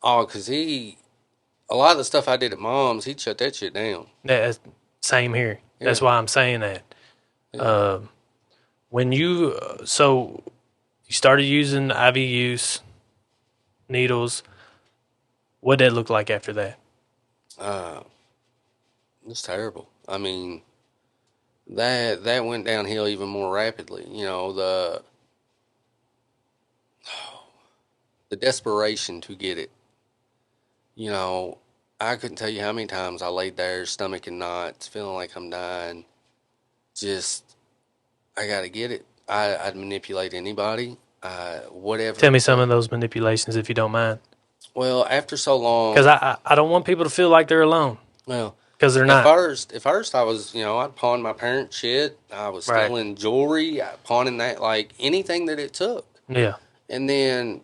Oh, because a lot of the stuff I did at mom's, he'd shut that shit down. That's same here. Yeah. That's why I'm saying that. Yeah. When you started using IV use needles, what did that look like after that? It's terrible. I mean, that went downhill even more rapidly. The desperation to get it. I couldn't tell you how many times I laid there, stomach in knots, feeling like I'm dying. Just, I got to get it. I'd manipulate anybody, whatever. Tell me some of those manipulations if you don't mind. Well, after so long. Because I don't want people to feel like they're alone. Well, because they're not. At first I was, I'd pawn my parents' shit. I was stealing jewelry, pawning that, like anything that it took. Yeah. And then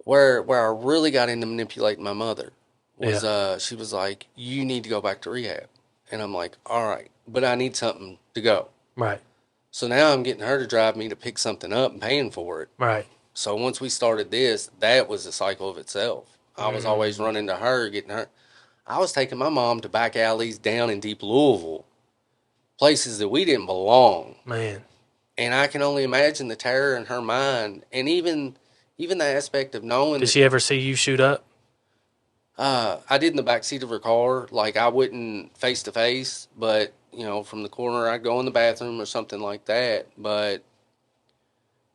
where I really got into manipulating my mother was she was like, "You need to go back to rehab," and I'm like, "All right, but I need something to go." Right. So now I'm getting her to drive me to pick something up and paying for it. Right. So once we started this, that was a cycle of itself. I was always Mm. running to her, getting her. I was taking my mom to back alleys down in deep Louisville, places that we didn't belong. Man. And I can only imagine the terror in her mind, and even the aspect of knowing Did that she ever see you shoot up? I did in the back seat of her car. Like I wouldn't face to face, but from the corner, I'd go in the bathroom or something like that. But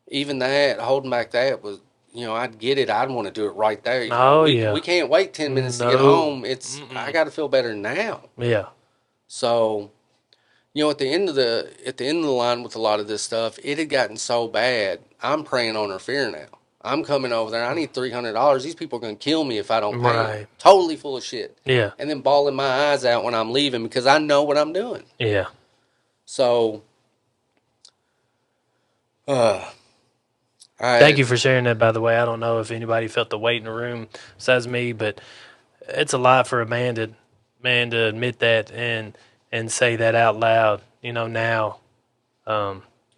even that, holding back that was, I'd get it. I'd want to do it right there. Oh We yeah. can't wait 10 minutes to get No. home. I Mm-mm. got to feel better now. Yeah. So at the end of the line with a lot of this stuff, it had gotten so bad. I'm preying on her fear now. I'm coming over there. I need $300. These people are going to kill me if I don't pay them. Right. Totally full of shit. Yeah. And then bawling my eyes out when I'm leaving because I know what I'm doing. Yeah. So, uh, Thank I you for sharing that, by the way. I don't know if anybody felt the weight in the room besides me, but it's a lot for a man to admit that and say that out loud. Now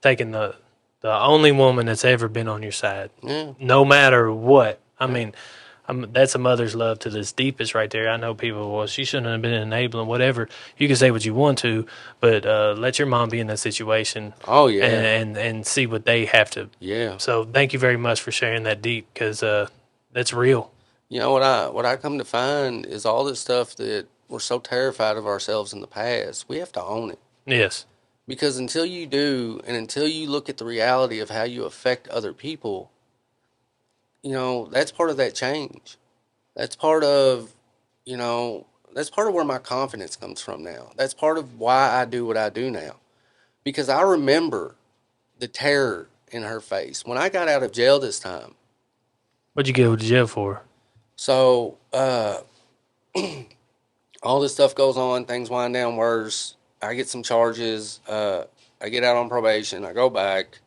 taking the only woman that's ever been on your side, yeah no matter what. I yeah mean, that's a mother's love to this deepest right there. I know people, well, she shouldn't have been enabling, whatever. You can say what you want to, but let your mom be in that situation oh yeah and see what they have to. yeah. So thank you very much for sharing that deep because that's real. What I come to find is all this stuff that we're so terrified of ourselves in the past. We have to own it. Yes. Because until you do, and until you look at the reality of how you affect other people, that's part of that change. That's part of, that's part of where my confidence comes from now. That's part of why I do what I do now. Because I remember the terror in her face when I got out of jail this time. What'd you go to jail for? So, all this stuff goes on, things wind down worse. I get some charges. I get out on probation. I go back.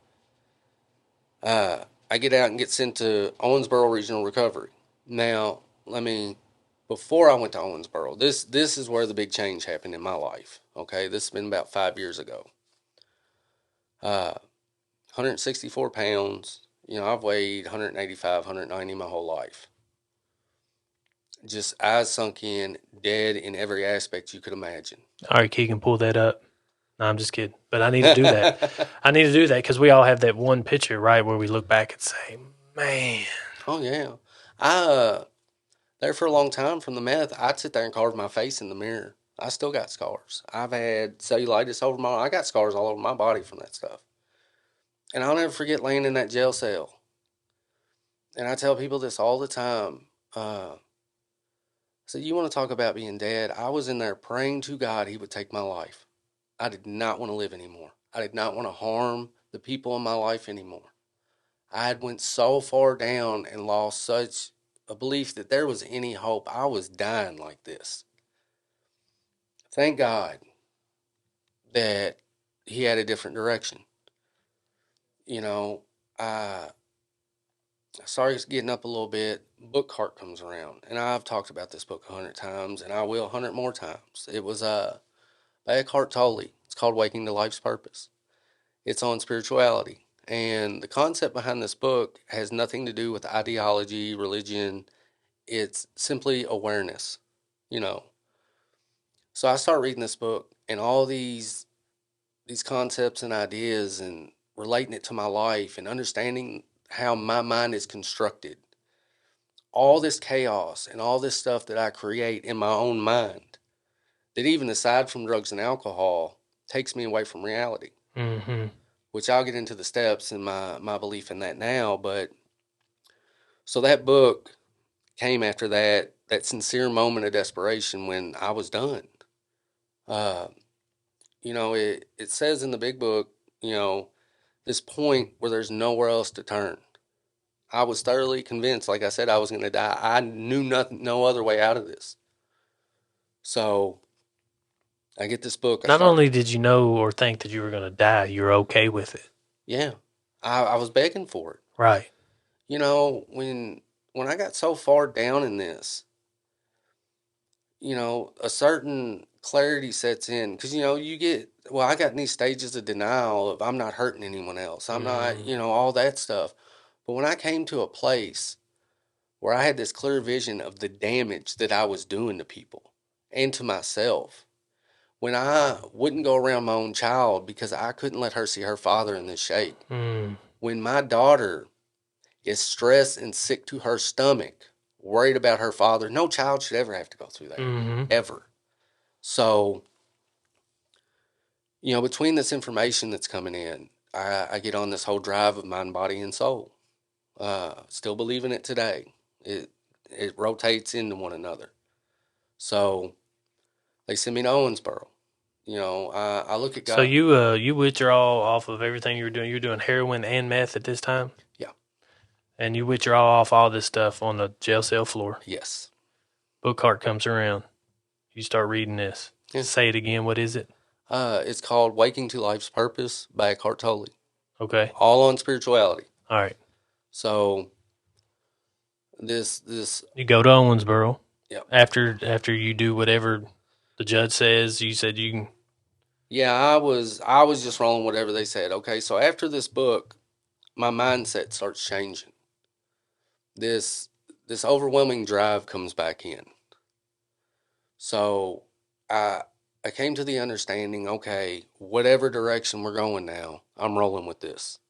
I get out and get sent to Owensboro Regional Recovery. Now, before I went to Owensboro, this is where the big change happened in my life. Okay, this has been about 5 years ago. 164 pounds. I've weighed 185, 190 my whole life. Just eyes sunk in, dead in every aspect you could imagine. All right, Keegan, pull that up. No, I'm just kidding. But I need to do that. I need to do that because we all have that one picture, right, where we look back and say, man. Oh yeah, I there for a long time from the meth. I'd sit there and carve my face in the mirror. I still got scars. I've had cellulitis over my. I got scars all over my body from that stuff. And I'll never forget laying in that jail cell. And I tell people this all the time. So you want to talk about being dead? I was in there praying to God He would take my life. I did not want to live anymore. I did not want to harm the people in my life anymore. I had went so far down and lost such a belief that there was any hope. I was dying like this. Thank God that He had a different direction. You know, I sorry it's getting up a little bit. Book cart comes around, and I've talked about this book 100 times, and I will 100 more times. It was by Eckhart Tolle. It's called Waking to Life's Purpose. It's on spirituality, and the concept behind this book has nothing to do with ideology, religion. It's simply awareness. You know, so I start reading this book, and all these concepts and ideas, and relating it to my life, and understanding how my mind is constructed, all this chaos and all this stuff that I create in my own mind, that even aside from drugs and alcohol, takes me away from reality. Mm-hmm. Which I'll get into the steps and my belief in that now. But so that book came after that sincere moment of desperation when I was done. Uh, it says in the big book, you know, this point where there's nowhere else to turn. I was thoroughly convinced, like I said, I was going to die. I knew nothing, no other way out of this. So I get this book. I Not start, only did you know or think that you were going to die, you were okay with it. yeah, I was begging for it. Right. When I got so far down in this, a certain clarity sets in because, I got in these stages of denial of I'm not hurting anyone else. I'm not, all that stuff. But when I came to a place where I had this clear vision of the damage that I was doing to people and to myself, when I wouldn't go around my own child because I couldn't let her see her father in this shape, when my daughter is stressed and sick to her stomach, worried about her father, no child should ever have to go through that, ever. So, between this information that's coming in, I get on this whole drive of mind, body, and soul. Still believe in it today. It rotates into one another. So they send me to Owensboro. I look at So God. you withdraw off of everything you were doing. You're doing heroin and meth at this time, Yeah. and you withdraw off all this stuff on the jail cell floor. Yes. Book cart comes around. You start reading this. Yeah. Say it again. What is it? It's called Waking to Life's Purpose by Eckhart Tolle. Okay. All on spirituality. All right. So this. You go to Owensboro. Yep. After you do whatever the judge says. You said you can. Yeah, I was just rolling whatever they said. Okay, so after this book, my mindset starts changing. This overwhelming drive comes back in. So I I came to the understanding, okay, whatever direction we're going now, I'm rolling with this.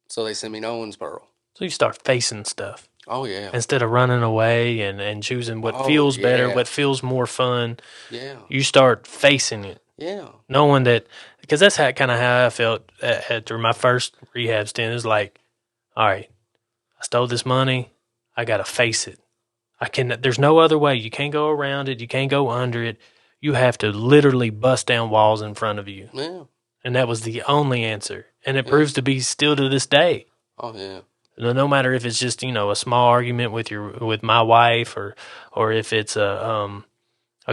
So they sent me to Owensboro. So you start facing stuff. Oh yeah. Instead of running away and choosing what Oh feels better, yeah. what feels more fun, Yeah. you start facing it. Yeah. Knowing that, because that's how I felt after my first rehab stint. Is like, all right, I stole this money. I got to face it. There's no other way. You can't go around it. You can't go under it. You have to literally bust down walls in front of you. Yeah. And that was the only answer. And it Yeah. proves to be still to this day. Oh yeah. No matter if it's just, a small argument with my wife, or if it's a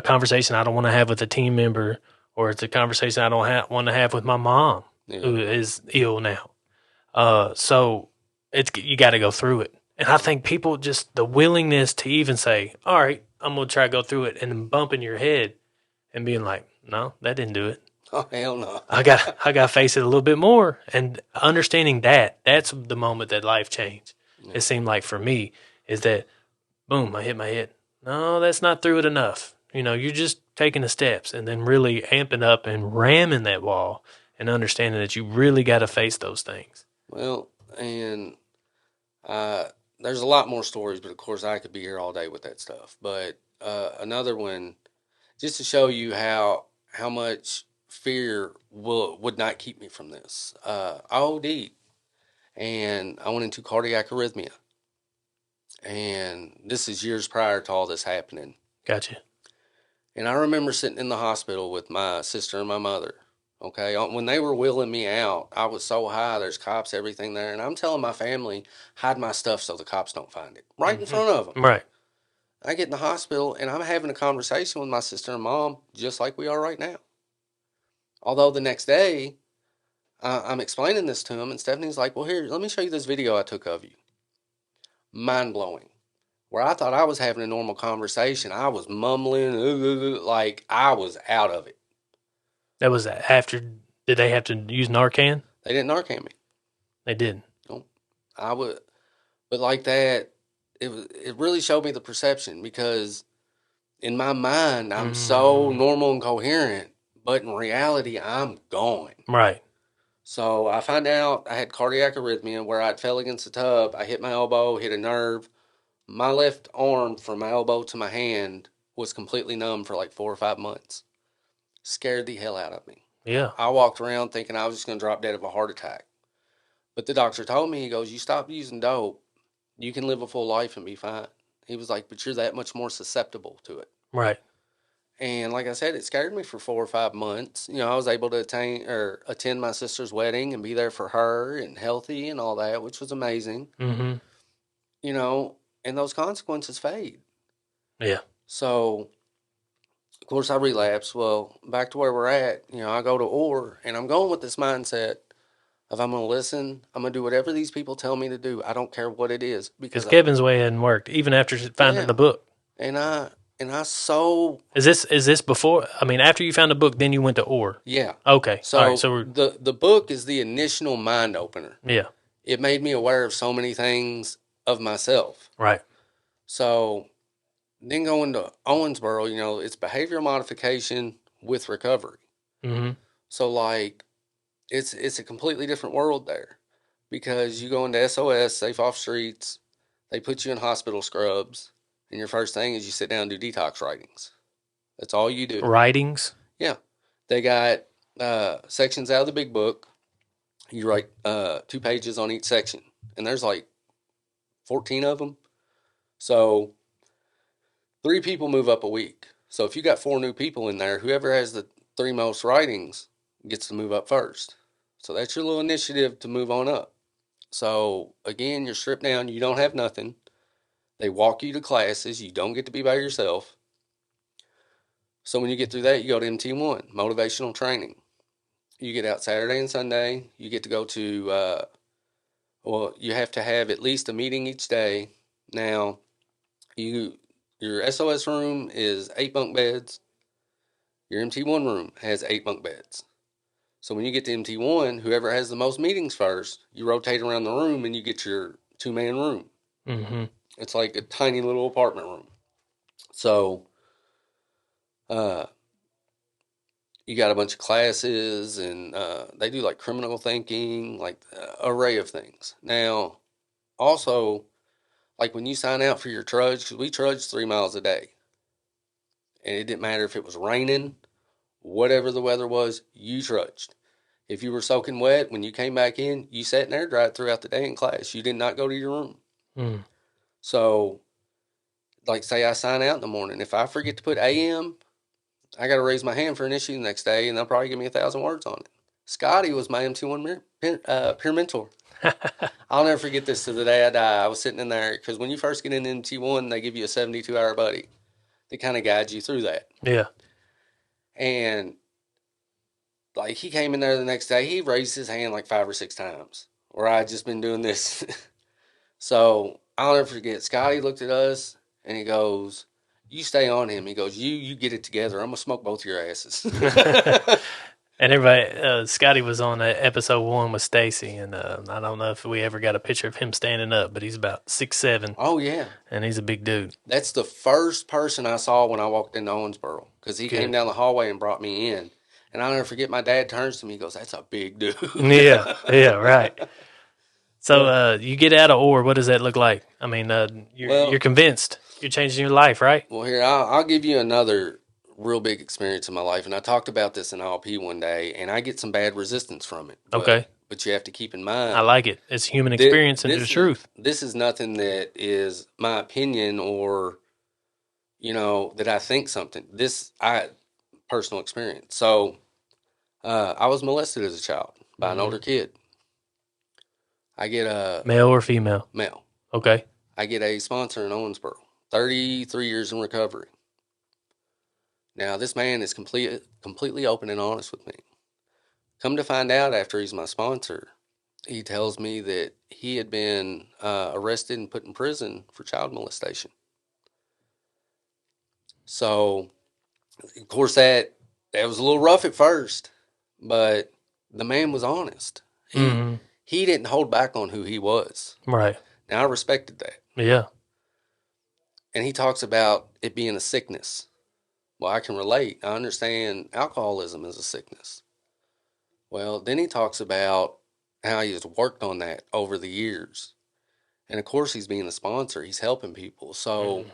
conversation I don't want to have with a team member, or it's a conversation I don't want to have with my mom, who is ill now. So you got to go through it. And I think people, just the willingness to even say, all right, I'm going to try to go through it, and then bumping your head and being like, no, that didn't do it. Oh hell no. I got to face it a little bit more, and understanding that's the moment that life changed. Yeah. It seemed like for me is that, boom, I hit my head. No, that's not through it enough. You're just taking the steps and then really amping up and ramming that wall and understanding that you really got to face those things. Well, and there's a lot more stories, but of course I could be here all day with that stuff. But another one, just to show you how much fear would not keep me from this. I OD'd, and I went into cardiac arrhythmia, and this is years prior to all this happening. Gotcha. And I remember sitting in the hospital with my sister and my mother. Okay, when they were wheeling me out, I was so high. There's cops, everything there, and I'm telling my family, hide my stuff so the cops don't find it, right in front of them. Right. I get in the hospital and I'm having a conversation with my sister and mom, just like we are right now. Although the next day, I'm explaining this to them, and Stephanie's like, "Well, here, let me show you this video I took of you." Mind blowing. Where I thought I was having a normal conversation, I was mumbling, like I was out of it. That was after. Did they have to use Narcan? They didn't Narcan me. They didn't. No, I would, but like that, it really showed me the perception, because in my mind I'm so normal and coherent, but in reality I'm gone. Right. So I find out I had cardiac arrhythmia where I fell against the tub. I hit my elbow, hit a nerve. My left arm from my elbow to my hand was completely numb for like 4 or 5 months. Scared the hell out of me. Yeah. I walked around thinking I was just going to drop dead of a heart attack. But the doctor told me, he goes, "You stop using dope, you can live a full life and be fine." He was like, "But you're that much more susceptible to it." Right. And like I said, it scared me for 4 or 5 months. I was able to attend my sister's wedding and be there for her and healthy and all that, which was amazing. Mm-hmm. And those consequences fade. Yeah. So, of course, I relapse. Well, back to where we're at, I go to OR, and I'm going with this mindset of I'm going to listen. I'm going to do whatever these people tell me to do. I don't care what it is. Because Kevin's way hadn't worked, even after finding the book. And I and I so Is this before? I mean, after you found the book, then you went to Orr. yeah. Okay, all right. So So the book is the initial mind opener. yeah, It made me aware of so many things of myself. right. So then going to Owensboro, it's behavior modification with recovery. Mm-hmm. So like it's a completely different world there because you go into SOS, safe off streets, they put you in hospital scrubs, and your first thing is you sit down and do detox writings. That's all you do. Writings. Yeah. They got sections out of the big book. You write 2 pages on each section, and there's like 14 of them. So 3 people move up a week. So if you got 4 new people in there, whoever has the 3 most writings gets to move up first. So that's your little initiative to move on up. So again, you're stripped down. You don't have nothing. They walk you to classes. You don't get to be by yourself. So when you get through that, you go to MT1, motivational training. You get out Saturday and Sunday. You get to go to, you have to have at least a meeting each day. Now, your SOS room is 8 bunk beds. Your MT1 room has 8 bunk beds. So when you get to MT1, whoever has the most meetings first, you rotate around the room and you get your 2-man room. Mm-hmm. It's like a tiny little apartment room. So uh, you got a bunch of classes, and they do like criminal thinking, like array of things. Now, also, like when you sign out for your trudge, because we trudged 3 miles a day, and it didn't matter if it was raining, whatever the weather was, you trudged. If you were soaking wet, when you came back in, you sat in air dried throughout the day in class. You did not go to your room. Mm. So, like, say I sign out in the morning. If I forget to put AM, I got to raise my hand for an issue the next day, and they'll probably give me 1,000 words on it. Scotty was my MT1 peer mentor. I'll never forget this to the day I die. I was sitting in there because when you first get into MT1, they give you a 72-hour buddy that kind of guides you through that. Yeah. And like he came in there the next day, he raised his hand like 5 or 6 times, where I had just been doing this. So I'll never forget. Scotty looked at us and he goes, "You stay on him." He goes, "You get it together. I'm gonna smoke both your asses." And everybody, Scotty was on episode 1 with Stacy, and I don't know if we ever got a picture of him standing up, but he's about 6'7", Oh yeah, and he's a big dude. that's the first person I saw when I walked into Owensboro because he came Good. down the hallway and brought me in. And I'll never forget. My dad turns to me, he goes, "That's a big dude." Yeah, yeah, right. So you get out of Orr, what does that look like? I mean, you're Well, convinced. You're changing your life, right? well, here I'll give you another real big experience in my life, and I talked about this in ALP one day, and I get some bad resistance from it. Okay. But you have to keep in I mind like it. It's human experience and the this is truth. this is nothing that is my opinion or that I think something. This I personal experience. So I was molested as a child by an Hmm. older kid. I get a Male or female? male. Okay. I get a sponsor in Owensboro. 33 years in recovery. Now this man is completely open and honest with me. Come to find out, after he's my sponsor, he tells me that he had been arrested and put in prison for child molestation. So, of course, that was a little rough at first, but the man was honest. Hmm. He didn't hold back on who he was. Right. Now I respected that. Yeah. And he talks about it being a sickness. Well, I can relate. I understand alcoholism is a sickness. Well, then he talks about how he has worked on that over the years. And of course, he's being a sponsor, he's helping people. So,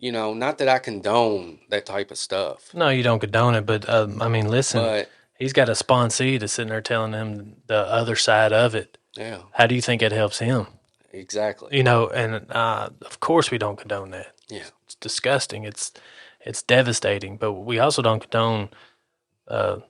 Hmm. not that I condone that type of stuff, No, you don't condone it, but I mean, listen, but he's got a sponsee that's sitting there telling him the other side of it. yeah, How do you think it helps him? exactly. And of course we don't condone that. Yeah, It's disgusting. It's devastating. But we also don't condone uh,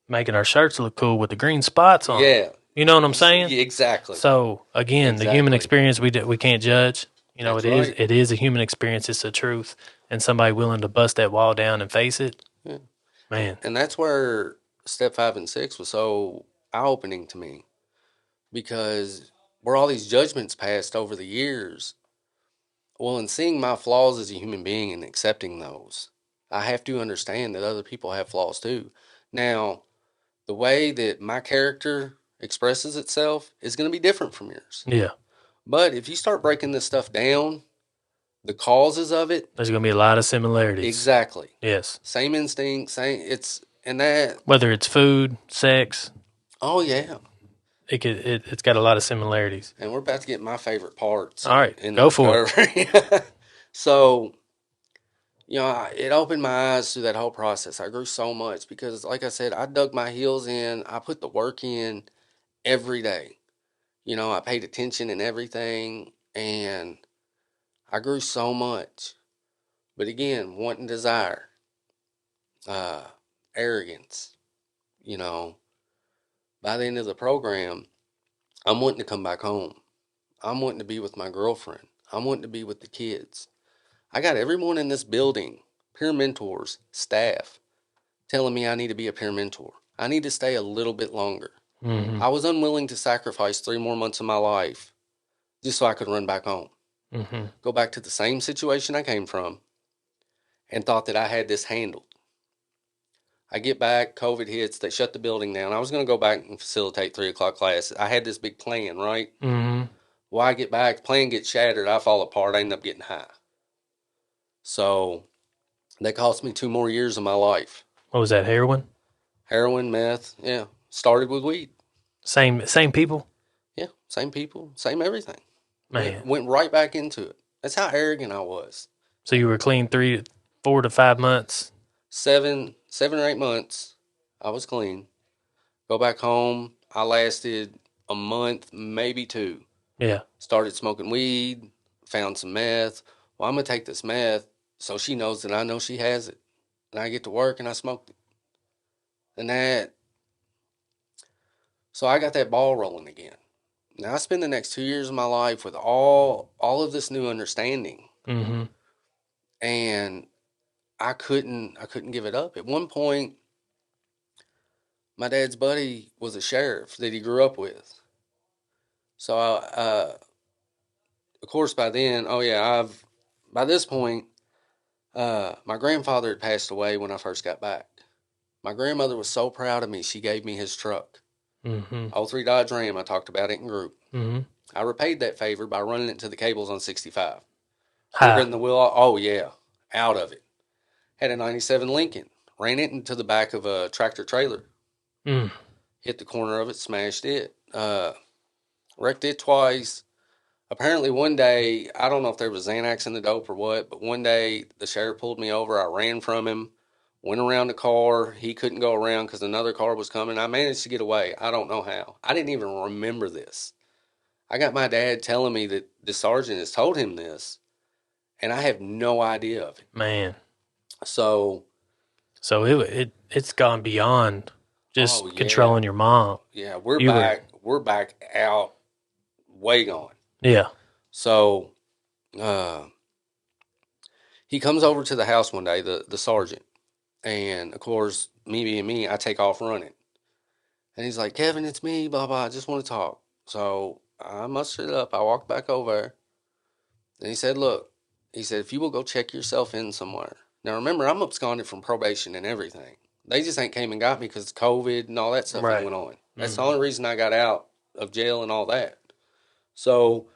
making our shirts look cool with the green spots on 'em. yeah, You know what I'm saying? exactly. So again, the human Exactly. experience we can't judge. That's It is right. it is a human experience. It's the truth, and somebody willing to bust that wall down and face it, Yeah. man. And that's where step 5 and 6 was so eye opening to me because where all these judgments passed over the years, Well, in seeing my flaws as a human being and accepting those, I have to understand that other people have flaws too. Now, the way that my character expresses itself is going to be different from yours. Yeah. But if you start breaking this stuff down, the causes of it, There's going to be a lot of similarities. exactly. Yes. Same instinct, and that, Whether it's food, sex, oh yeah. it's got a lot of similarities. And we're about to get my favorite parts All right, in the go for it. recovery. So, it opened my eyes through that whole process. I grew so much because, like I said, I dug my heels in. I put the work in every day. I paid attention and everything, and I grew so much. But again, wanting desire, uh, arrogance, you know, by the end of the program, I'm wanting to come back home. I'm wanting to be with my girlfriend. I'm wanting to be with the kids. I got everyone in this building, peer mentors, staff, telling me I need to be a peer mentor. I need to stay a little bit longer. Mm-hmm. I was unwilling to sacrifice 3 more months of my life just so I could run back home. Mm-hmm. Go back to the same situation I came from and thought that I had this handled. I get back, COVID hits, they shut the building down. I was going to go back and facilitate 3 o'clock class. I had this big plan, right? Mm-hmm. Well, I get back, plan gets shattered, I fall apart, I end up getting high. So that cost me 2 more years of my life. What was that? Heroin? Heroin, meth, yeah. Started with weed. Same people. Yeah, same people, same everything. Man. Went right back into it. That's how arrogant I was. So you were clean 4 to 5 months. 7 or 8 months, I was clean. Go back home. I lasted a month, maybe two. Yeah. Started smoking weed, found some meth. Well, I'm going to take this meth so she knows that I know she has it. And I get to work and I smoked it. And so I got that ball rolling again. Now I spend the next 2 years of my life with all of this new understanding. Mm-hmm. And I couldn't give it up. At one point, my dad's buddy was a sheriff that he grew up with. So of course, by then, by this point, my grandfather had passed away when I first got back. My grandmother was so proud of me, she gave me his truck. Mm-hmm. 03 Dodge Ram, I talked about it in group. Mm-hmm. I repaid that favor by running it to the cables on 65. High. Ripping the wheel, oh yeah, out of it. Had a 97 Lincoln, ran it into the back of a tractor trailer. Mm. Hit the corner of it, smashed it. Wrecked it twice. Apparently, one day, I don't know if there was Xanax in the dope or what, but one day the sheriff pulled me over. I ran from him, went around the car. He couldn't go around because another car was coming. I managed to get away. I don't know how. I didn't even remember this. I got my dad telling me that the sergeant has told him this, and I have no idea of it. Man. So it's gone beyond just controlling your mom. Yeah, we're back. We're back out, way gone. Yeah. So, he comes over to the house one day, the sergeant, and of course, me being me, I take off running, and he's like, "Kevin, it's me, blah blah. I just want to talk." So I mustered it up. I walked back over, and he said, "Look," he said, "if you will go check yourself in somewhere." Now remember, I'm absconded from probation and everything. They just ain't came and got me because COVID and all that stuff that went on. That's the only reason I got out of jail and all that. So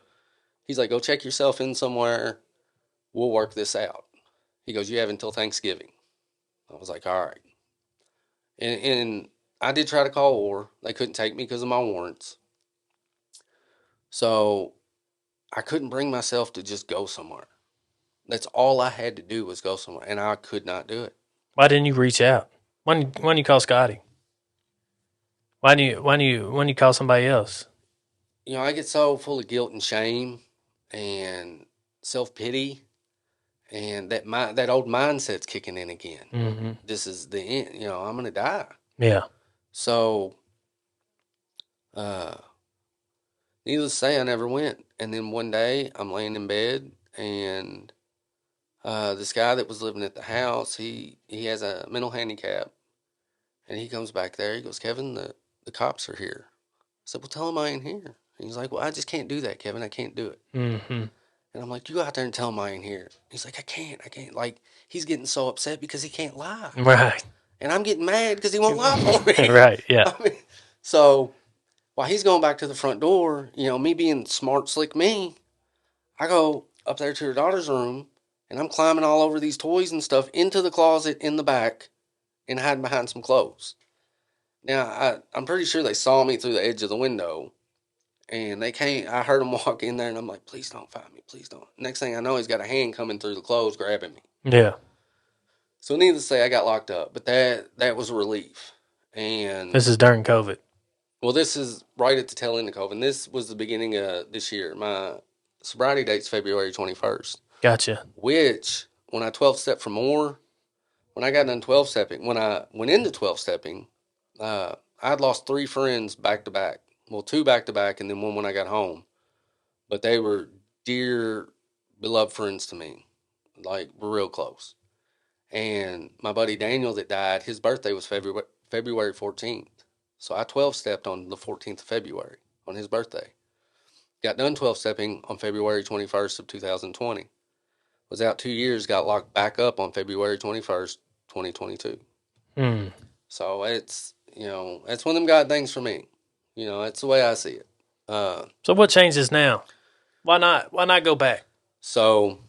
he's like, "Go check yourself in somewhere. We'll work this out." He goes, "You have until Thanksgiving." I was like, "All right." And I did try to call war. They couldn't take me because of my warrants. So I couldn't bring myself to just go somewhere. That's all I had to do was go somewhere, and I could not do it. Why didn't you reach out? Why didn't you call Scotty? Why didn't you call somebody else? I get so full of guilt and shame and self-pity, and that old mindset's kicking in again. Mm-hmm. This is the end. I'm going to die. Yeah. So, needless to say, I never went. And then one day, I'm laying in bed, and this guy that was living at the house, he has a mental handicap, and he comes back there. He goes, "Kevin, the cops are here." I said, "Well, tell him I ain't here." He's like, "Well, I just can't do that, Kevin. I can't do it." Mm-hmm. And I'm like, you go out there and tell him I ain't here. He's like, I can't. Like, he's getting so upset because he can't lie. Right. And I'm getting mad because he won't lie for me. Right. Yeah. I mean, so while he's going back to the front door, me being smart, slick me, I go up there to her daughter's room and I'm climbing all over these toys and stuff into the closet in the back and hiding behind some clothes. Now, I'm pretty sure they saw me through the edge of the window and they came. I heard them walk in there and I'm like, please don't find me. Please don't. Next thing I know, he's got a hand coming through the clothes grabbing me. Yeah. So, needless to say, I got locked up, but that was a relief. And This is during COVID. well, this is right at the tail end of COVID. And this was the beginning of this year. My sobriety date's February 21st. Gotcha. Which, when I 12 stepped for more, when I got done 12 stepping, when I went into 12 stepping, I'd lost 3 friends back to back. Well, 2 back to back, and then one when I got home. But they were dear, beloved friends to me. Like, we're real close. And my buddy Daniel that died, his birthday was February 14th. So I 12 stepped on the 14th of February on his birthday. Got done 12 stepping on February 21st of 2020. Was out 2 years, got locked back up on February 21st, 2022. Hmm. So that's one of them God things for me. That's the way I see it. So what changes now? Why not? Why not go back? So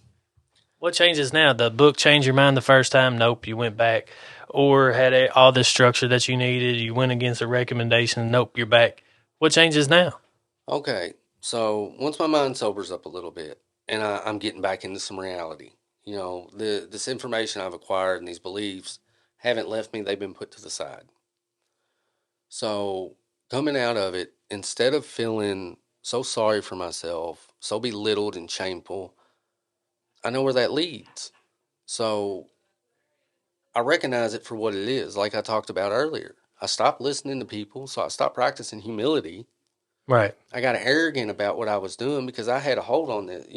What changes now? The book changed your mind the first time? Nope, you went back. Or had all this structure that you needed? You went against a recommendation? Nope, you're back. What changes now? okay, so once my mind sobers up a little bit, and I'm getting back into some reality, this information I've acquired and these beliefs haven't left me; they've been put to the side. So coming out of it, instead of feeling so sorry for myself, so belittled and shameful, I know where that leads. So I recognize it for what it is, like I talked about earlier. I stopped listening to people, so I stopped practicing humility. Right. I got arrogant about what I was doing because I had a hold on it.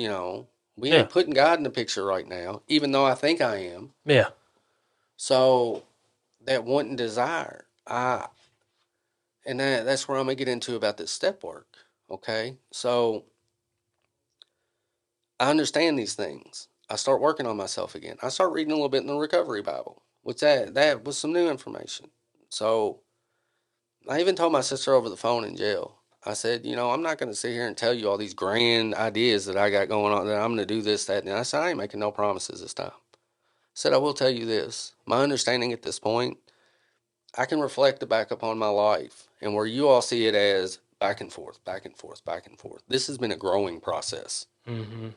We Yeah. ain't putting God in the picture right now, even though I think I am. Yeah. So that want and desire, that's where I'm gonna get into about this step work. Okay, so I understand these things. I start working on myself again. I start reading a little bit in the Recovery Bible, which that was some new information. So I even told my sister over the phone in jail. I said, I'm not going to sit here and tell you all these grand ideas that I got going on, that I'm going to do this, that, and I said, I ain't making no promises this time. I said, I will tell you this. My understanding at this point, I can reflect back upon my life and where you all see it as back and forth, back and forth, back and forth. This has been a growing process. Mm-hmm.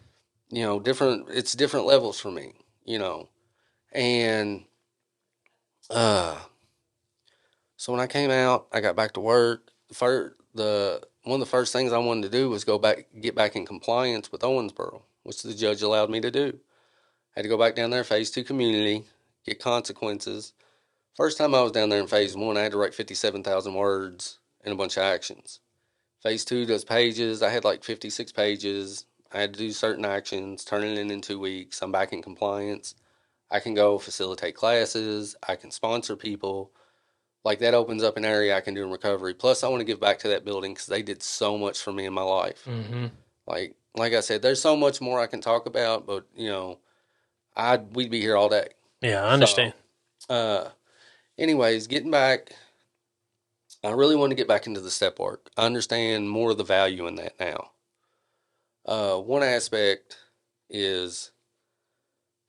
It's different levels for me, and, uh, so when I came out, I got back to work. One of the first things I wanted to do was get back in compliance with Owensboro, which the judge allowed me to do. I had to go back down there, phase 2 community, get consequences. First time I was down there in phase 1, I had to write 57,000 words and a bunch of actions. Phase 2 does pages. I had like 56 pages. I had to do certain actions, turn it in 2 weeks. I'm back in compliance. I can go facilitate classes. I can sponsor people. Like, that opens up an area I can do in recovery. Plus, I want to give back to that building because they did so much for me in my life. Mm-hmm. Like I said, there's so much more I can talk about, but we'd be here all day. Yeah, I So, understand. anyways, getting back, I really want to get back into the step work. I understand more of the value in that now. One aspect is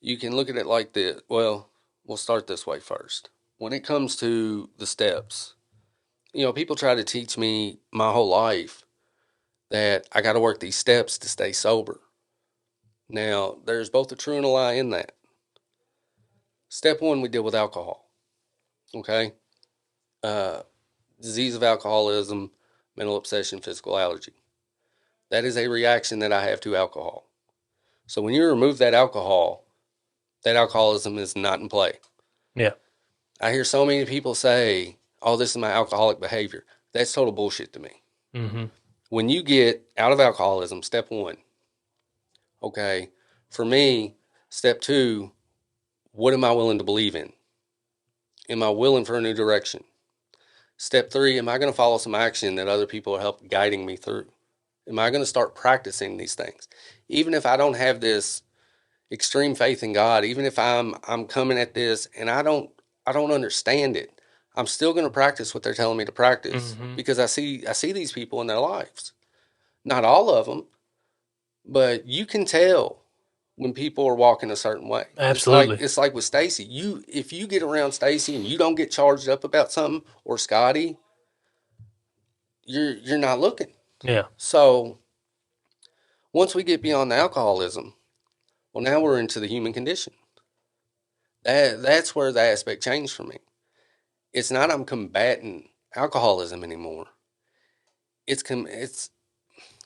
you can look at it like this. Well, we'll start this way first. When it comes to the steps, people try to teach me my whole life that I got to work these steps to stay sober. Now, there's both a true and a lie in that. Step 1, we deal with alcohol. Okay? Uh, Disease of alcoholism, mental obsession, physical allergy. That is a reaction that I have to alcohol. So when you remove that alcoholism is not in play. Yeah. I hear so many people say, oh, this is my alcoholic behavior. That's total bullshit to me. Mm-hmm. When you get out of alcoholism, step 1, okay, for me, step 2, what am I willing to believe in? Am I willing for a new direction? Step 3, am I going to follow some action that other people are guiding me through? Am I going to start practicing these things? even if I don't have this extreme faith in God, even if I'm coming at this and I don't understand it, I'm still going to practice what they're telling me to practice Mm-hmm. because I see these people in their lives. Not all of them, but you can tell when people are walking a certain way. It's like Absolutely. it's like with Stacy. If you get around Stacy and you don't get charged up about something, or Scotty, you're not looking. Yeah. So once we get beyond the alcoholism, well, now we're into the human condition. That's where the aspect changed for me. It's not I'm combating alcoholism anymore. It's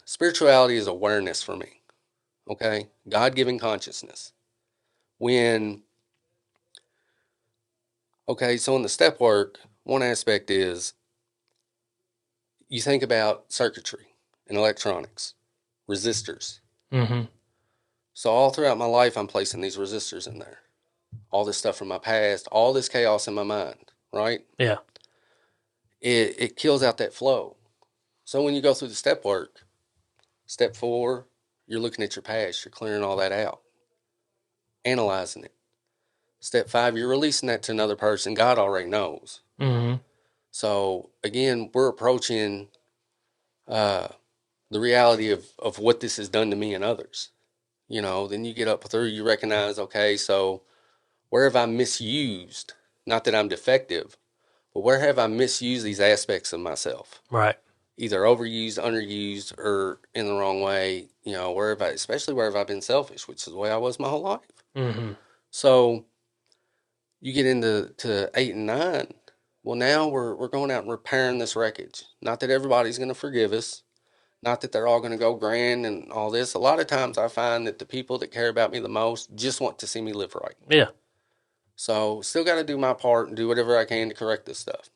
spirituality is awareness for me. Okay, God given consciousness. When Okay, so in the step work, one aspect is you think about circuitry and electronics, resistors. Mm-hmm. So all throughout my life, I'm placing these resistors in there. All this stuff from my past, all this chaos in my mind, right? Yeah. It kills out that flow. So when you go through the step work, step 4, you're looking at your past, you're clearing all that out, analyzing it. Step 5, you're releasing that to another person. God already knows. Mm-hmm. So again, we're approaching uh, the reality of what this has done to me and others. Then you get up through, you recognize, okay, so where have I misused? Not that I'm defective, but where have I misused these aspects of myself? Right. Either overused, underused, or in the wrong way. Especially where have I been selfish, which is the way I was my whole life. Mm-hmm. So you get into 8 and 9. Well, now we're going out and repairing this wreckage. Not that everybody's going to forgive us. Not that they're all going to go grand and all this. A lot of times I find that the people that care about me the most just want to see me live right. Yeah. So still got to do my part and do whatever I can to correct this stuff.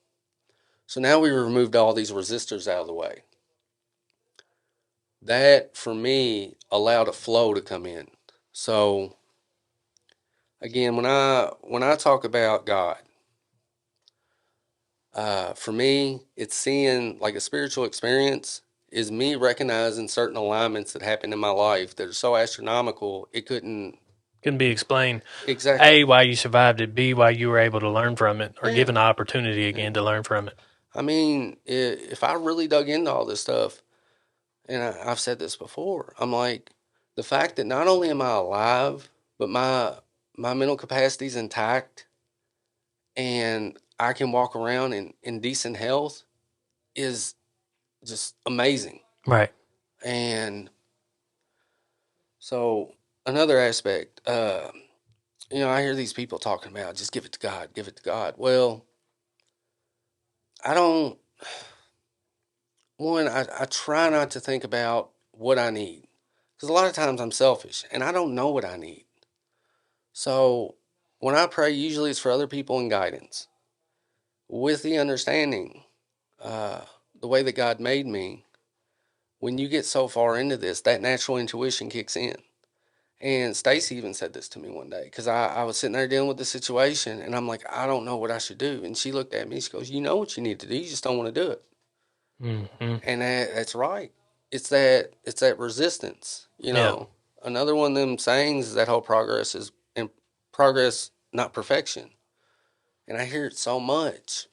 So now we removed all these resistors out of the way. That, for me, allowed a flow to come in. So again, when I talk about God, for me, it's seeing like a spiritual experience is me recognizing certain alignments that happen in my life that are so astronomical it couldn't Can be explained. exactly. A, why you survived it. B, why you were able to learn from it or Yeah, given the opportunity yeah. again to learn from it. I mean, if I really dug into all this stuff, and I've said this before, I'm like, the fact that not only am I alive, but my mental capacity is intact, and I can walk around in decent health is just amazing. Right. And so another aspect, I hear these people talking about just give it to God, give it to God. Well, I don't. One, I try not to think about what I need because a lot of times I'm selfish and I don't know what I need. So when I pray, usually it's for other people and guidance with the understanding, uh, the way that God made me. When you get so far into this, that natural intuition kicks in. And Stacy even said this to me one day because I was sitting there dealing with the situation and I'm like, I don't know what I should do. And she looked at me, she goes, you know what you need to do, you just don't want to do it. Mm-hmm. And that's right. It's that resistance. Yeah. Another one of them sayings is that whole progress is in progress, not perfection. And I hear it so much.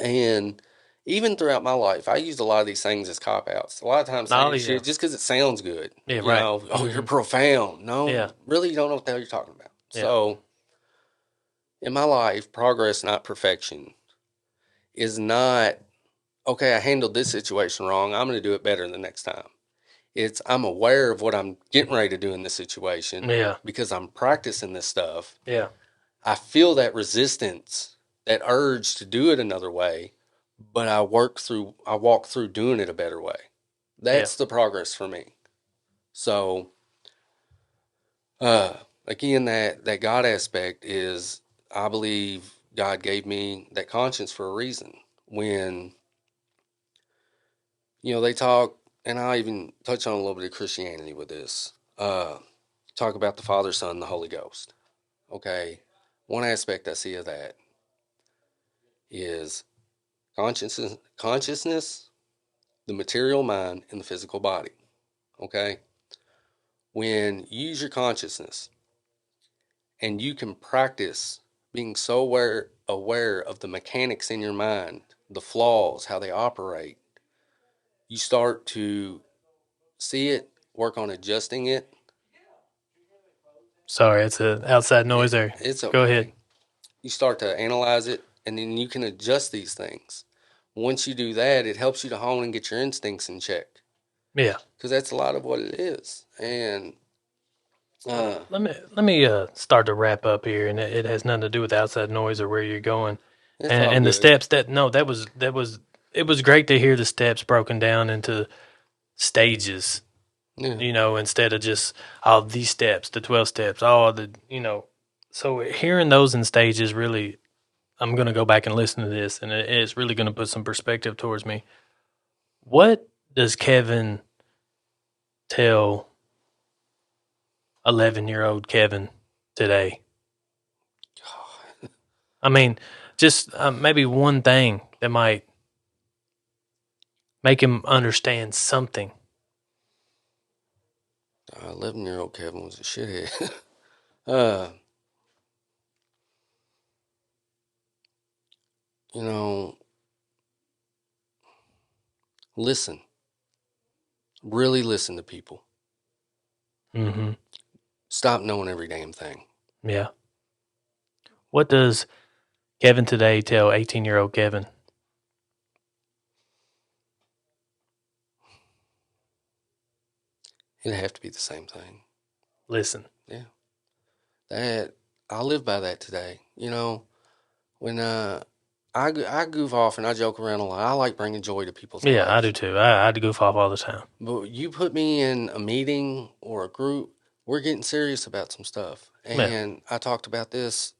And even throughout my life, I used a lot of these things as cop outs. A lot of times Oh, saying yeah. shit just because it sounds good. Yeah, right. Oh, you're Mm-hmm. profound. Yeah. No, really, you don't know what the hell you're talking about. Yeah. So in my life, progress, not perfection, is not okay. I handled this situation wrong. I'm going to do it better the next time. It's I'm aware of what I'm getting ready to do in this situation Yeah. because I'm practicing this stuff. Yeah. I feel that resistance, that urge to do it another way, but I walk through doing it a better way. Yeah. That's the progress for me. So, uh, again, that God aspect is, I believe God gave me that conscience for a reason. When, they talk, and I even touch on a little bit of Christianity with this, talk about the Father, Son, and the Holy Ghost. Okay. One aspect I see of that is consciousness, the material mind, and the physical body. Okay. when you use your consciousness and you can practice being so aware of the mechanics in your mind, the flaws, how they operate, you start to see it, work on adjusting it. Sorry, it's an outside noise there. It's Go okay. ahead. You start to analyze it, and then you can adjust these things. Once you do that, it helps you to hone and get your instincts in check. Yeah. Because that's a lot of what it is. And Let me start to wrap up here, and it has nothing to do with outside noise or where you're going, it's all and the good. steps that was it was great to hear the steps broken down into stages. Yeah. Instead of just all these steps, the 12 steps, all the So hearing those in stages really, I'm going to go back and listen to this, and it's really going to put some perspective towards me. What does Kevin tell 11-year-old Kevin today? I mean, just maybe one thing that might make him understand something. 11-year-old Kevin was a shithead. uh, you know, listen. Really listen to people. Mm-hmm. Stop knowing every damn thing. Yeah. What does Kevin today tell 18-year-old Kevin? It'd have to be the same thing. Listen. Yeah. That I live by that today. When I goof off and I joke around a lot. I like bringing joy to people's lives. Yeah, I do too. I had to goof off all the time. But you put me in a meeting or a group, we're getting serious about some stuff. And I talked about this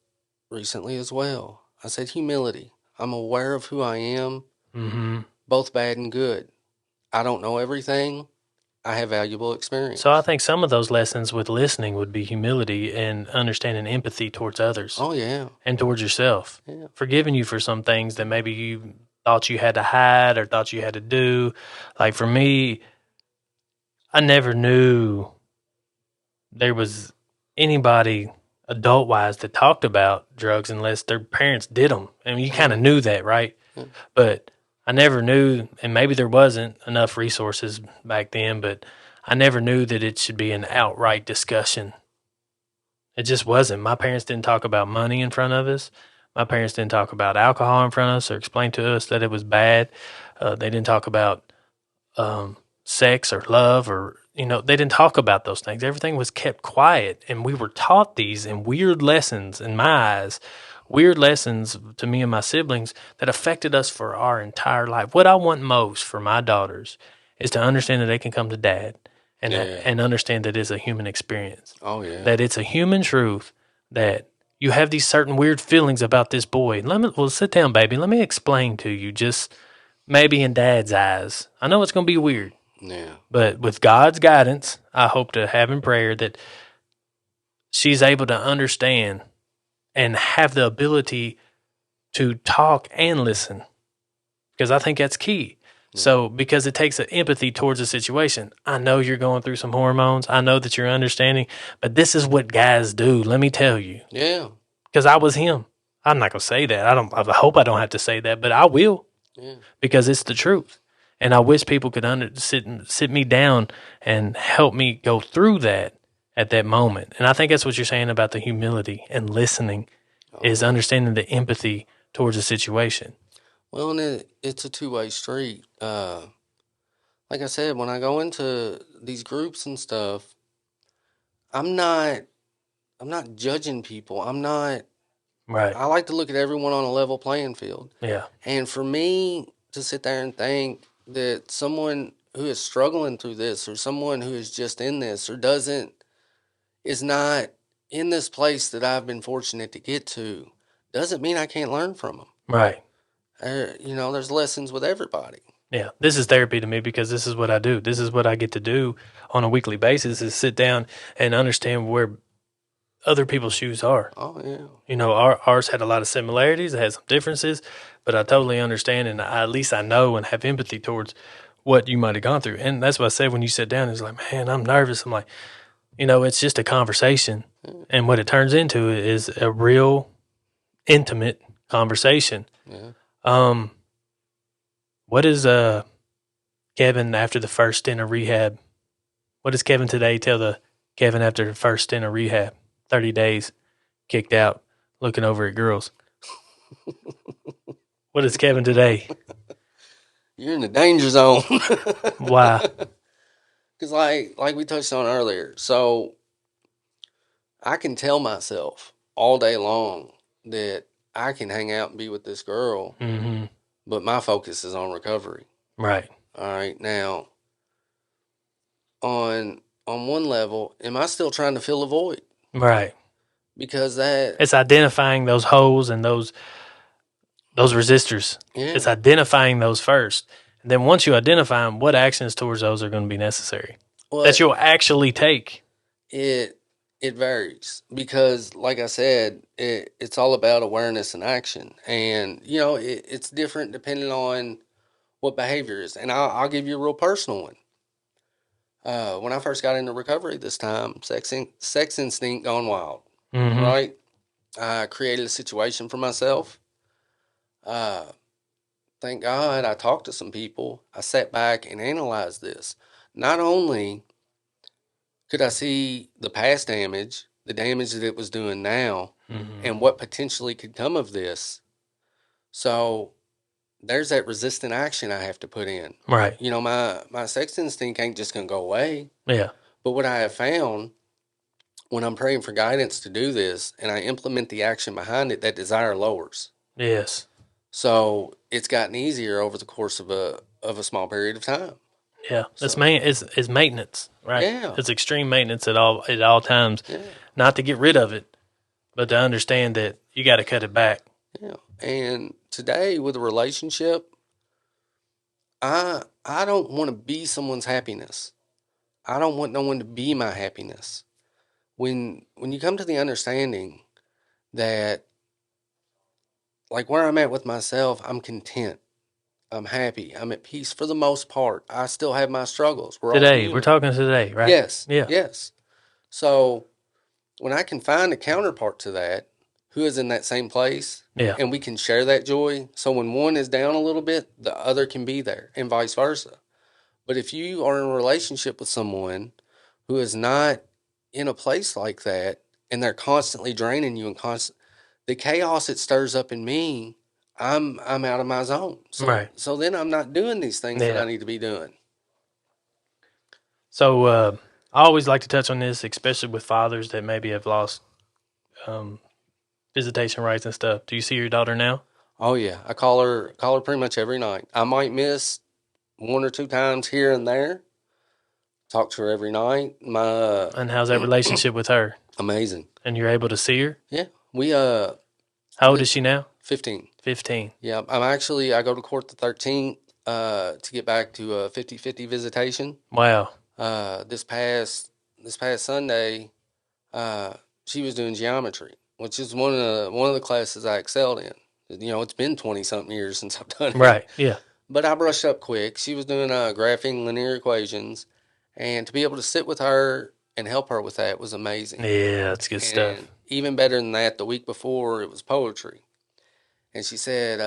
recently as well. I said humility. I'm aware of who I am, Mm-hmm. both bad and good. I don't know everything. I have valuable experience. So I think some of those lessons with listening would be humility and understanding empathy towards others. Oh, yeah. And towards yourself. Yeah. Forgiving you for some things that maybe you thought you had to hide or thought you had to do. Like for me, I never knew there was anybody adult wise that talked about drugs unless their parents did them. I mean, you kind of knew that, right? Yeah. But I never knew, and maybe there wasn't enough resources back then, but I never knew that it should be an outright discussion. It just wasn't. My parents didn't talk about money in front of us. My parents didn't talk about alcohol in front of us or explain to us that it was bad. They didn't talk about sex or love or, they didn't talk about those things. Everything was kept quiet, and we were taught these in weird lessons, in my eyes, weird lessons to me and my siblings that affected us for our entire life. What I want most for my daughters is to understand that they can come to dad and understand that it's a human experience. Oh, yeah. That it's a human truth that you have these certain weird feelings about this boy. Well, sit down, baby. Let me explain to you, just maybe in dad's eyes. I know it's going to be weird. Yeah. But with God's guidance, I hope to have in prayer that she's able to understand and have the ability to talk and listen, because I think that's key. Yeah. So because it takes an empathy towards a situation. I know you're going through some hormones. I know that you're understanding, but this is what guys do. Let me tell you. Yeah. Because I was him. I'm not going to say that. I hope I don't have to say that, but I will. Yeah. Because it's the truth. And I wish people could sit me down and help me go through that at that moment. And I think that's what you're saying about the humility and listening is understanding the empathy towards a situation. Well, and it's a two-way street. Like I said, when I go into these groups and stuff, I'm not judging people. Right. I like to look at everyone on a level playing field. Yeah. And for me to sit there and think that someone who is struggling through this or someone who is just in this or is not in this place that I've been fortunate to get to doesn't mean I can't learn from them. Right. There's lessons with everybody. Yeah. This is therapy to me because this is what I do. This is what I get to do on a weekly basis is sit down and understand where other people's shoes are. Oh, yeah. Ours had a lot of similarities. It had some differences, but I totally understand, and at least I know and have empathy towards what you might have gone through. And that's what I said when you sat down. It's like, man, I'm nervous. I'm like, it's just a conversation. And what it turns into is a real intimate conversation. Yeah. What is Kevin after the first stint of rehab? What does Kevin today tell the Kevin after the first stint of rehab? 30 days, kicked out, looking over at girls. What is Kevin today? You're in the danger zone. Why? Because like we touched on earlier, so I can tell myself all day long that I can hang out and be with this girl, Mm-hmm. but my focus is on recovery. Right. All right, now on one level, am I still trying to fill a void? Right. Because that, It's identifying those holes and those resistors. yeah, It's identifying those first. And then once you identify them, what actions towards those are going to be necessary well, that you'll actually take? it varies because, like I said, it's all about awareness and action, and it's different depending on what behavior is. And I'll give you a real personal one. When I first got into recovery this time, sex instinct gone wild. Mm-hmm. Right, I created a situation for myself. Uh, Thank God I talked to some people. I sat back and analyzed this. Not only could I see the past damage, the damage that it was doing now, Mm-hmm. and what potentially could come of this. So there's that resistant action I have to put in. Right. My sex instinct ain't just gonna go away. Yeah. But what I have found when I'm praying for guidance to do this and I implement the action behind it, that desire lowers. Yes. So it's gotten easier over the course of a small period of time. Yeah. So, It's maintenance, right? yeah. It's extreme maintenance at all times. Yeah. Not to get rid of it, but to understand that you got to cut it back. Yeah. And today with a relationship, I don't want to be someone's happiness. I don't want no one to be my happiness. When you come to the understanding that, like, where I'm at with myself, I'm content. I'm happy. I'm at peace for the most part. I still have my struggles. We're all Today, we're human. talking today, right? Yes. Yeah. Yes. So when I can find a counterpart to that who is in that same place, Yeah. and we can share that joy, so when one is down a little bit, the other can be there, and vice versa. But if you are in a relationship with someone who is not in a place like that, and they're constantly draining you and the chaos it stirs up in me, I'm out of my zone. So, Right. So then I'm not doing these things that Yeah. I need to be doing. So I always like to touch on this, especially with fathers that maybe have lost visitation rights and stuff. Do you see your daughter now? Oh yeah, I call her pretty much every night. I might miss one or two times here and there. Talk to her every night. And how's that relationship with her? Amazing. And you're able to see her? Yeah, we How old is she now? 15. 15. Yeah, I go to court the 13th to get back to a 50-50 visitation. Wow. This past Sunday, she was doing geometry, which is one of the classes I excelled in. It's been 20 something years since I've done it. Right. Yeah. But I brushed up quick. She was doing graphing linear equations, and to be able to sit with her and help her with that was amazing. Yeah, that's good stuff. Even better than that, the week before it was poetry, and she said,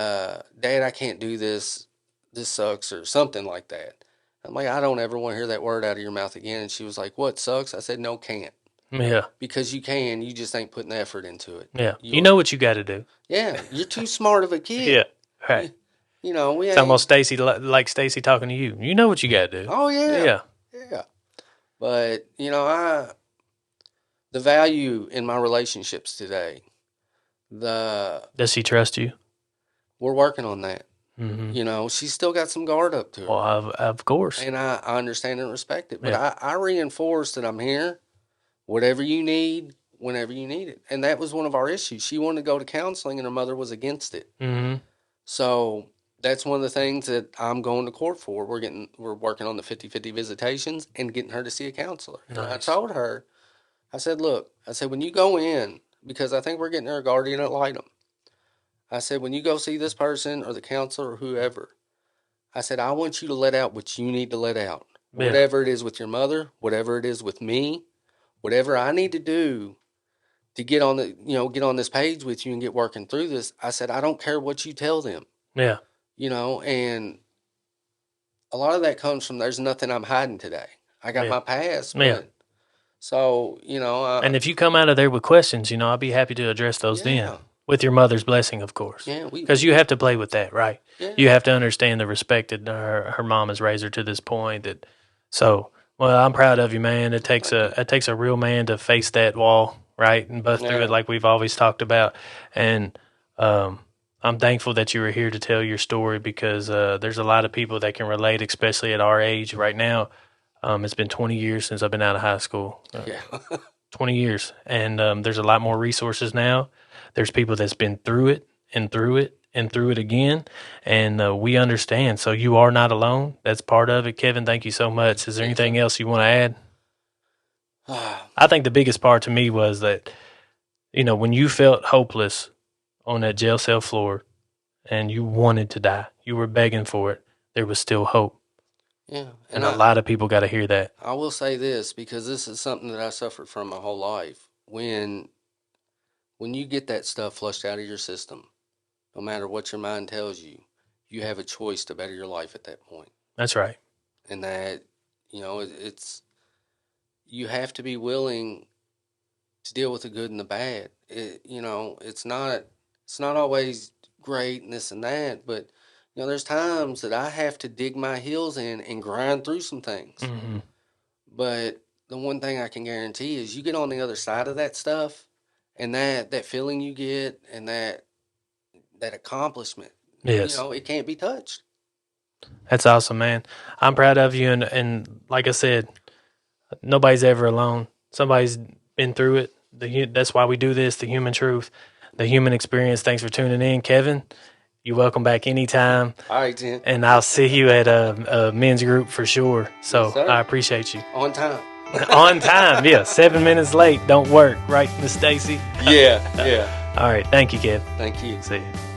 "Dad, I can't do this. This sucks," or something like that. I'm like, I don't ever want to hear that word out of your mouth again. And she was like, "What sucks?" I said, "No, can't." Yeah. Because you can, you just ain't putting the effort into it. Yeah. You know what you got to do. Yeah, you're too smart of a kid. Yeah. Right. We ain't. It's almost Stacy, like Stacy talking to you. You know what you got to do. Oh yeah. Yeah. Yeah. But the value in my relationships today, Does she trust you? we're working on that. Mm-hmm. She's still got some guard up to her. Well, of course. And I understand and respect it. But Yeah. I reinforce that I'm here, whatever you need, whenever you need it. And that was one of our issues. She wanted to go to counseling and her mother was against it. Mm-hmm. So that's one of the things that I'm going to court for. We're working on the 50-50 visitations and getting her to see a counselor. Nice. And I told her, I said, look, when you go in, because I think we're getting her a guardian ad litem. I said, when you go see this person or the counselor or whoever, I said, I want you to let out what you need to let out. Yeah. Whatever it is with your mother, whatever it is with me, whatever I need to do to get on this page with you and get working through this. I said, I don't care what you tell them. Yeah. And a lot of that comes from there's nothing I'm hiding today. I got my past, but so, and if you come out of there with questions, I'll be happy to address those then. With your mother's blessing, of course. Yeah, because you have to play with that, right? Yeah. You have to understand the respect that her mom has raised her to this point. Well, I'm proud of you, man. It takes a real man to face that wall, right, and bust through it, like we've always talked about. And I'm thankful that you were here to tell your story, because there's a lot of people that can relate, especially at our age right now. It's been 20 years since I've been out of high school. 20 years, and there's a lot more resources now. There's people that's been through it and through it and through it again, and we understand. So you are not alone. That's part of it. Kevin, thank you so much. Is there anything else you want to add? I think the biggest part to me was that, when you felt hopeless on that jail cell floor and you wanted to die, you were begging for it, there was still hope. Yeah. And a lot of people got to hear that. I will say this, because this is something that I suffered from my whole life. When you get that stuff flushed out of your system, no matter what your mind tells you, you have a choice to better your life at that point. That's right. And that, you have to be willing to deal with the good and the bad. It's not always great and this and that, but there's times that I have to dig my heels in and grind through some things. Mm-hmm. But the one thing I can guarantee is you get on the other side of that stuff, and that feeling you get and that accomplishment, yes, it can't be touched. That's awesome, man. I'm proud of you, and like I said, nobody's ever alone. Somebody's been through it. That's why we do this, the human truth, the human experience. Thanks for tuning in, Kevin. You're welcome back anytime. All right, Tim. And I'll see you at a men's group for sure. So yes, I appreciate you. On time. On time, yeah. 7 minutes late don't work, right, Miss Stacy? Yeah. All right. Thank you, Kev. Thank you. See you.